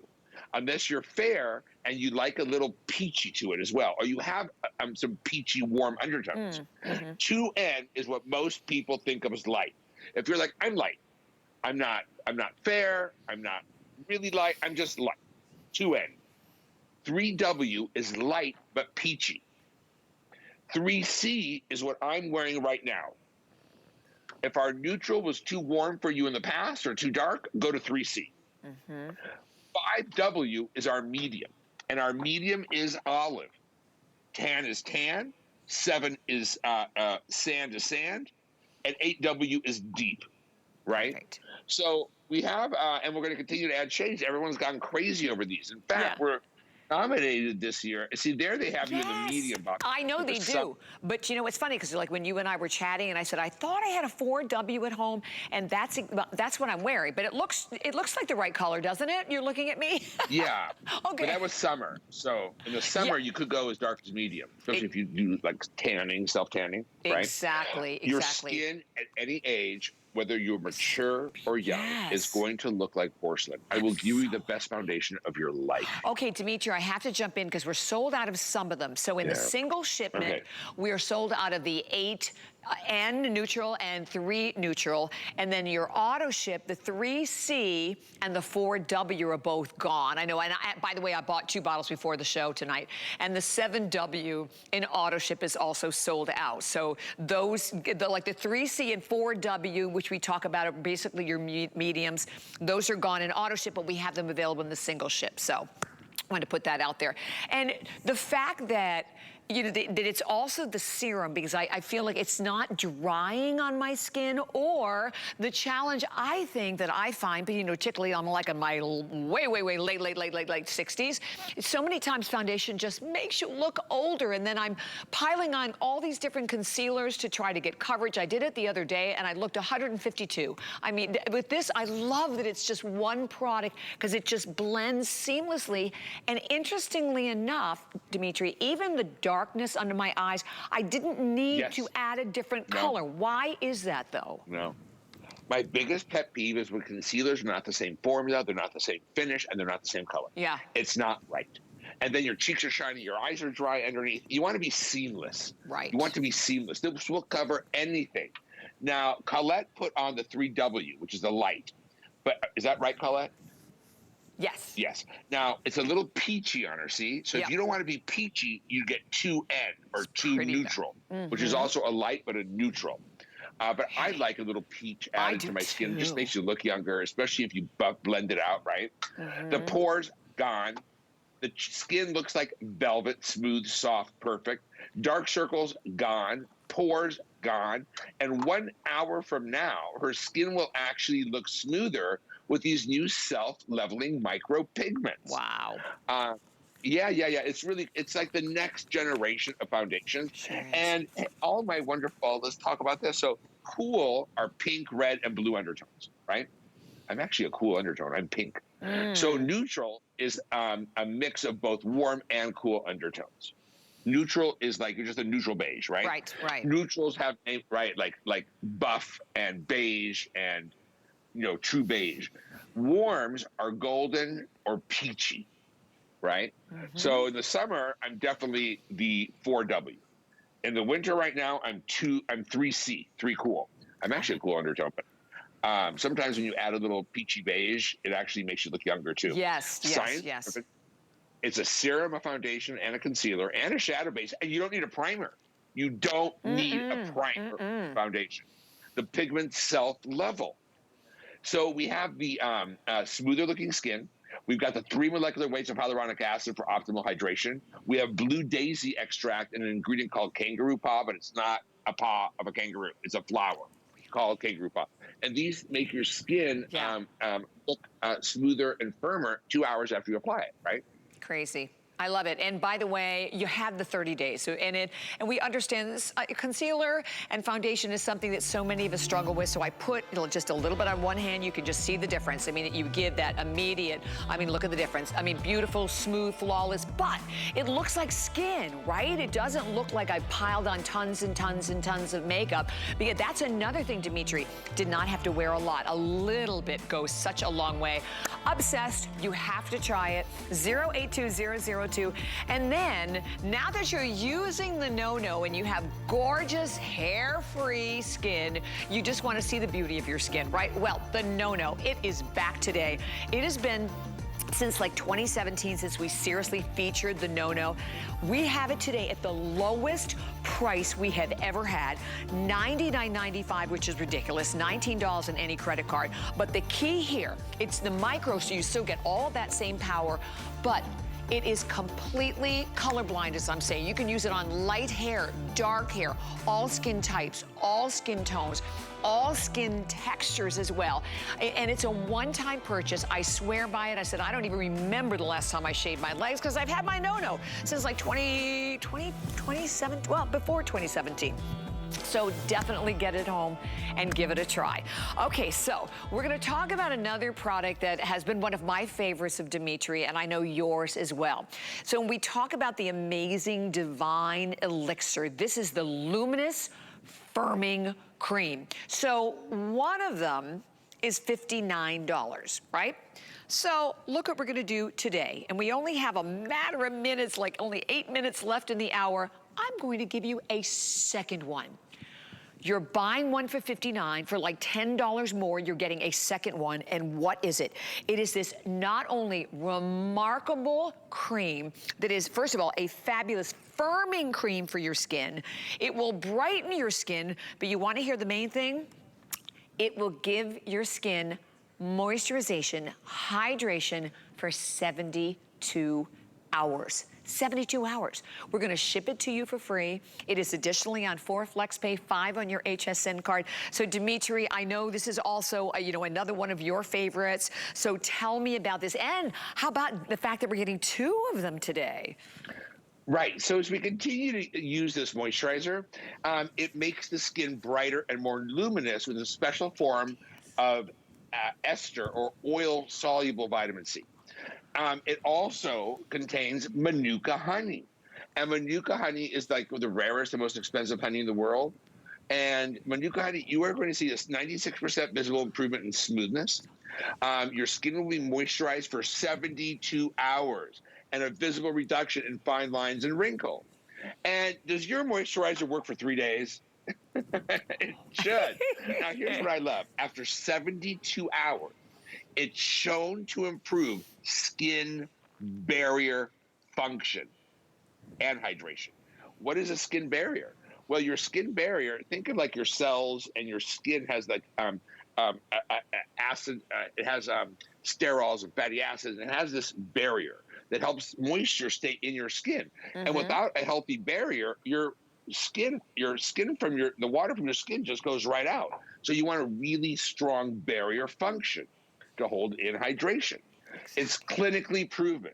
Unless you're fair and you like a little peachy to it as well, or you have some peachy warm undertones. 2N is what most people think of as light. If you're like, I'm light, I'm not fair, I'm not really light, I'm just light. 2N. 3W is light but peachy. 3C is what I'm wearing right now. If our neutral was too warm for you in the past or too dark, go to 3C. 5W is our medium, and our medium is olive. Tan is tan, 7 is sand to sand, and 8W is deep, right? Perfect. So we have, and we're going to continue to add shades. Everyone's gone crazy over these. In fact, we're nominated this year. See, there they have you in the medium box. I know they do. But you know, it's funny because like when you and I were chatting and I said, I thought I had a 4W at home and that's what I'm wearing. But it looks like the right color, doesn't it? You're looking at me? Yeah. Okay. But that was summer. So in the summer, you could go as dark as medium, especially if you do like tanning, self-tanning, right? Exactly. Your skin at any age, whether you're mature or young, is going to look like porcelain. I will give you the best foundation of your life. Okay, Dmitry, I have to jump in because we're sold out of some of them. So in the single shipment, we are sold out of the 8N neutral and 3 neutral. And then your auto ship, the 3C and the 4W are both gone. I know, and by the way, I bought 2 bottles before the show tonight. And the 7W in auto ship is also sold out. So those, like the 3C and 4W, which we talk about are basically your mediums, those are gone in auto ship, but we have them available in the single ship. So I wanted to put that out there. And the fact that that it's also the serum, because I feel like it's not drying on my skin, or the challenge I think that I find, but particularly I'm like in my way late 60s, so many times foundation just makes you look older, and then I'm piling on all these different concealers to try to get coverage. I did it the other day and I looked 152. I mean, with this, I love that it's just one product because it just blends seamlessly. And interestingly enough, Dmitry, even the darkness under my eyes, I didn't need to add a different color. Why is that though? No. My biggest pet peeve is when concealers are not the same formula, they're not the same finish, and they're not the same color. Yeah. It's not right. And then your cheeks are shiny, your eyes are dry underneath. You want to be seamless. Right. You want to be seamless. This will cover anything. Now, Colette put on the 3W, which is the light. But is that right, Colette? Yes. Yes. Now, it's a little peachy on her, see? So if you don't want to be peachy, you get 2N or 2 neutral, which is also a light but a neutral. But I like a little peach added to my skin. It just makes you look younger, especially if you blend it out, right? The pores, gone. The skin looks like velvet, smooth, soft, perfect. Dark circles, gone. Pores, gone. And 1 hour from now, her skin will actually look smoother with these new self-leveling micro pigments. Wow. Yeah. It's like the next generation of foundations. And all my wonderful, let's talk about this. So cool are pink, red, and blue undertones, right? I'm actually a cool undertone. I'm pink. So neutral is a mix of both warm and cool undertones. Neutral is like just a neutral beige, right? Right. Neutrals have, like buff and beige and true beige. Warms are golden or peachy, right? So in the summer, I'm definitely the 4W. In the winter right now, I'm 3C, 3 cool. I'm actually a cool undertone, but sometimes when you add a little peachy beige, it actually makes you look younger too. Yes. It's a serum, a foundation, and a concealer, and a shadow base, and you don't need a primer. You don't need a primer foundation. The pigments self-level. So we have the smoother looking skin. We've got the 3 molecular weights of hyaluronic acid for optimal hydration. We have blue daisy extract and an ingredient called kangaroo paw, but it's not a paw of a kangaroo. It's a flower. called Kangaroo Puff. And these make your skin look smoother and firmer 2 hours after you apply it, right? Crazy. I love it. And by the way, you have the 30 days. So and we understand this, concealer and foundation is something that so many of us struggle with. So I put just a little bit on one hand. You can just see the difference. I mean, you give that immediate, I mean, look at the difference. I mean, beautiful, smooth, flawless, but it looks like skin, right? It doesn't look like I piled on tons and tons and tons of makeup. Because that's another thing, Dmitry, did not have to wear a lot. A little bit goes such a long way. Obsessed, you have to try it. 082002. And then, now that you're using the no-no and you have gorgeous hair-free skin, you just want to see the beauty of your skin, right? Well, the no-no, it is back today. It has been since like 2017, since we seriously featured the no-no. We have it today at the lowest price we have ever had, $99.95, which is ridiculous, $19 in any credit card. But the key here, it's the micro, so you still get all that same power, but it is completely colorblind, as I'm saying. You can use it on light hair, dark hair, all skin types, all skin tones, all skin textures as well. And it's a one-time purchase. I swear by it. I said, I don't even remember the last time I shaved my legs because I've had my no-no since like 2017, well, before 2017. So definitely get it home and give it a try. Okay, so we're gonna talk about another product that has been one of my favorites of Dmitry, and I know yours as well. So when we talk about the amazing Divine Elixir, this is the Luminous Firming Cream. So one of them is $59, right? So look what we're gonna do today. And we only have a matter of minutes, like only 8 minutes left in the hour. I'm going to give you a second one. You're buying one for $59, for like $10 more, you're getting a second one. And what is it? It is this not only remarkable cream that is, first of all, a fabulous firming cream for your skin. It will brighten your skin, but you want to hear the main thing? It will give your skin moisturization, hydration for 72 hours. 72 hours. We're gonna ship it to you for free. It is additionally on 4 FlexPay, 5 on your HSN card. So Dmitry, I know this is also another one of your favorites. So tell me about this. And how about the fact that we're getting 2 of them today? Right. So as we continue to use this moisturizer, it makes the skin brighter and more luminous with a special form of ester or oil-soluble vitamin C. It also contains Manuka honey. And Manuka honey is like the rarest and most expensive honey in the world. And Manuka honey, you are going to see this 96% visible improvement in smoothness. Your skin will be moisturized for 72 hours and a visible reduction in fine lines and wrinkles. And does your moisturizer work for 3 days? It should. Now, here's what I love. After 72 hours, it's shown to improve skin barrier function and hydration. What is a skin barrier? Well, your skin barrier, think of like your cells, and your skin has like acid, it has sterols and fatty acids, and it has this barrier that helps moisture stay in your skin. Mm-hmm. And without a healthy barrier, your skin from the water from your skin just goes right out. So you want a really strong barrier function to hold in hydration. It's clinically proven.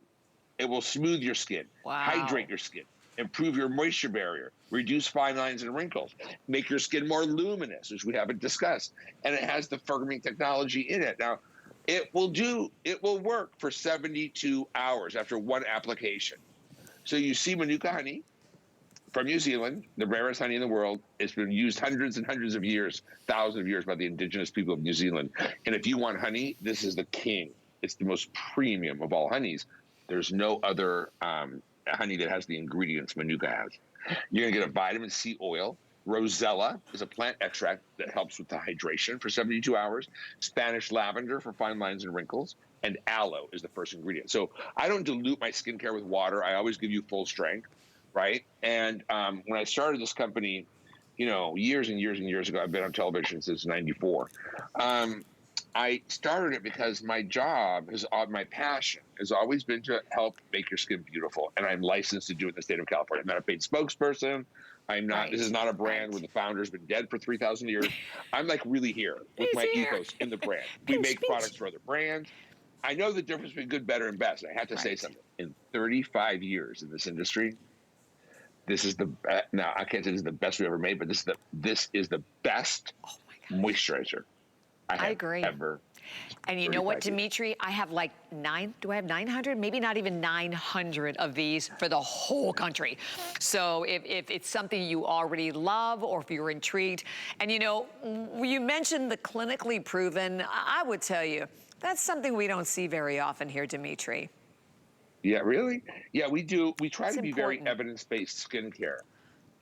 It will smooth your skin, hydrate your skin, improve your moisture barrier, reduce fine lines and wrinkles, make your skin more luminous, which we haven't discussed. And it has the firming technology in it. Now, it will work for 72 hours after one application. So you see Manuka honey from New Zealand, the rarest honey in the world. It's been used hundreds and hundreds of years, thousands of years by the indigenous people of New Zealand. And if you want honey, this is the king. It's the most premium of all honeys. There's no other honey that has the ingredients Manuka has. You're gonna get a vitamin C oil. Rosella is a plant extract that helps with the hydration for 72 hours. Spanish lavender for fine lines and wrinkles. And aloe is the first ingredient. So I don't dilute my skincare with water. I always give you full strength. Right. And when I started this company, years and years and years ago, I've been on television since '94. I started it because my passion has always been to help make your skin beautiful. And I'm licensed to do it in the state of California. I'm not a paid spokesperson. I'm not, this is not a brand where the founder's been dead for 3,000 years. I'm like really here with my ethos in the brand. We make products for other brands. I know the difference between good, better, and best. I have to say something. In 35 years in this industry, this is the best. Now, I can't say this is the best we ever made, but this is the best moisturizer I have ever. And you know what, Dmitry? I have like do I have 900? Maybe not even 900 of these for the whole country. So if it's something you already love or if you're intrigued, and you know, you mentioned the clinically proven, I would tell you, that's something we don't see very often here, Dmitry. Yeah, really? Yeah, we do. We try to be very evidence-based skincare.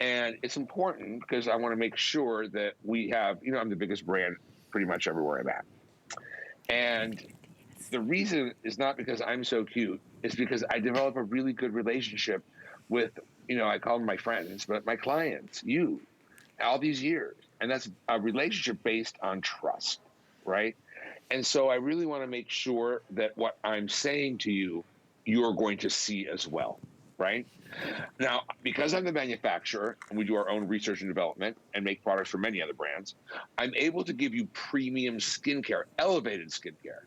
And it's important because I want to make sure that we have, you know, I'm the biggest brand pretty much everywhere I'm at. And the reason is not because I'm so cute. It's because I develop a really good relationship with, you know, I call them my friends, but my clients, you, all these years. And that's a relationship based on trust, right? And so I really want to make sure that what I'm saying to you, you're going to see as well, right? Now, because I'm the manufacturer and we do our own research and development and make products for many other brands, I'm able to give you premium skincare, elevated skincare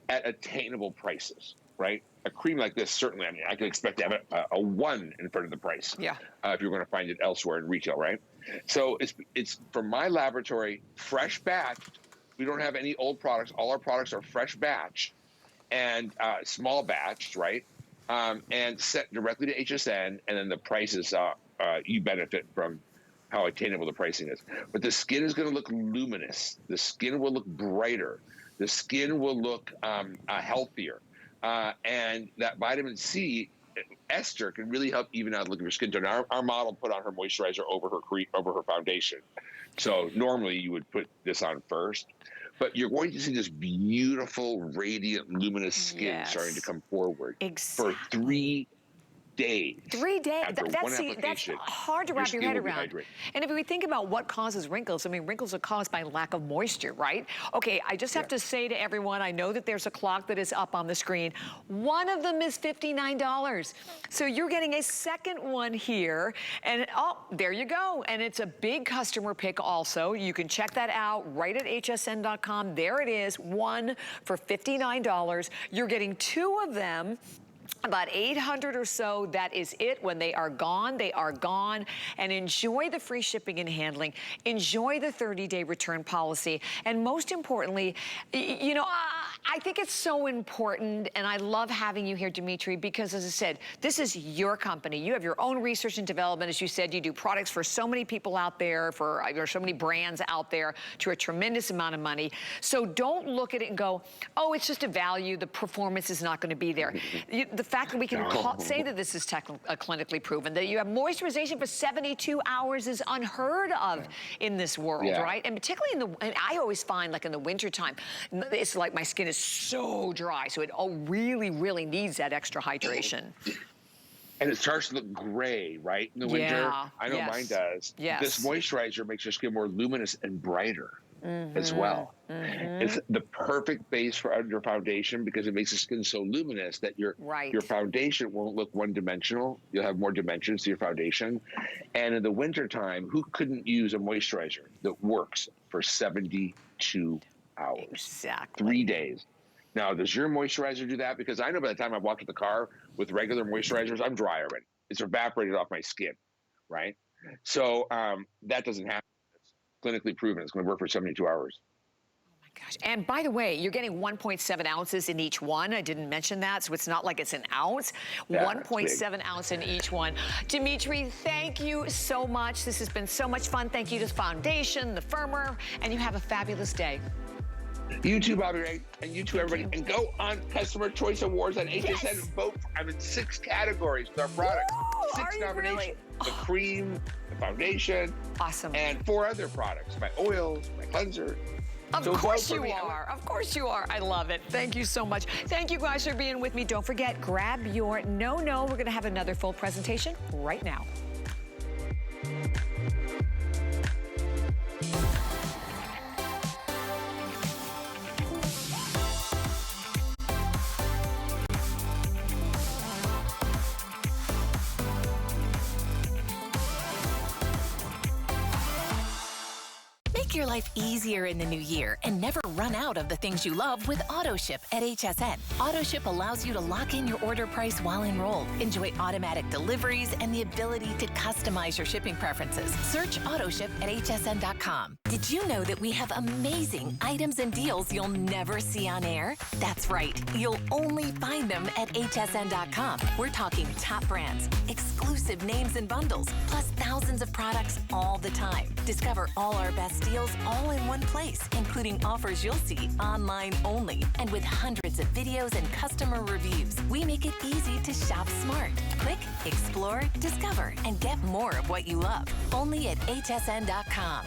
at attainable prices, right? A cream like this, certainly, I mean, I can expect to have a 1 in front of the price if you're going to find it elsewhere in retail, right? So it's from my laboratory, fresh batched. We don't have any old products. All our products are fresh batch and small batched, right? And sent directly to HSN, and then the prices, you benefit from how attainable the pricing is. But the skin is going to look luminous. The skin will look brighter. The skin will look healthier. And that vitamin C ester can really help even out the look of your skin tone. Our model put on her moisturizer over her foundation. So normally you would put this on first. But you're going to see this beautiful, radiant, luminous skin starting to come forward for 3 days. 3 days. That's hard to wrap your head around. And if we think about what causes wrinkles, I mean, wrinkles are caused by lack of moisture, right? Okay, I just have to say to everyone, I know that there's a clock that is up on the screen. One of them is $59. So you're getting a second one here. And oh, there you go. And it's a big customer pick also. You can check that out right at hsn.com. There it is, one for $59. You're getting 2 of them. About 800 or so, that is it. When they are gone, they are gone. And enjoy the free shipping and handling. Enjoy the 30-day return policy. And most importantly, you know, I think it's so important, and I love having you here, Dmitry, because as I said, this is your company. You have your own research and development. As you said, you do products for so many people out there, for so many brands out there, to a tremendous amount of money. So don't look at it and go, oh, it's just a value. The performance is not going to be there. The fact that we can say that this is clinically proven, that you have moisturization for 72 hours is unheard of in this world, right? And particularly and I always find like in the wintertime, it's like my skin is so dry, so it really, really needs that extra hydration. And it starts to look gray, right, in the winter. I know mine does. This moisturizer makes your skin more luminous and brighter as well. It's the perfect base for under foundation because it makes the skin so luminous that your foundation won't look one-dimensional. You'll have more dimensions to your foundation. And in the wintertime, who couldn't use a moisturizer that works for 72 hours? Exactly. 3 days. Now, does your moisturizer do that? Because I know by the time I walk to the car with regular moisturizers, I'm dry already. It's evaporated off my skin, right? So that doesn't happen. It's clinically proven. It's going to work for 72 hours. Gosh. And by the way, you're getting 1.7 ounces in each one. I didn't mention that, so it's not like it's an ounce. 1.7 ounce in each one. Dmitry, thank you so much. This has been so much fun. Thank you to the foundation, the firmer, and you have a fabulous day. You too, Bobby Ray, and you too, everybody. And go on Customer Choice Awards on HSN and vote. I'm in 6 categories with our product. 6 nominations. Really? The cream, the foundation. Awesome. And 4 other products. My oils, my cleanser. Of course you are. Of course you are. I love it. Thank you so much. Thank you guys for being with me. Don't forget, grab your No. We're going to have another full presentation right now. your life easier in the new year and never run out of the things you love with AutoShip at HSN. AutoShip allows you to lock in your order price while enrolled. Enjoy automatic deliveries and the ability to customize your shipping preferences. Search AutoShip at hsn.com. Did you know that we have amazing items and deals you'll never see on air? That's right. You'll only find them at hsn.com. We're talking top brands, exclusive names and bundles, plus thousands of products all the time. Discover all our best deals all in one place, including offers you'll see online only. And with hundreds of videos and customer reviews, we make it easy to shop smart. Click, explore, discover, and get more of what you love. Only at hsn.com.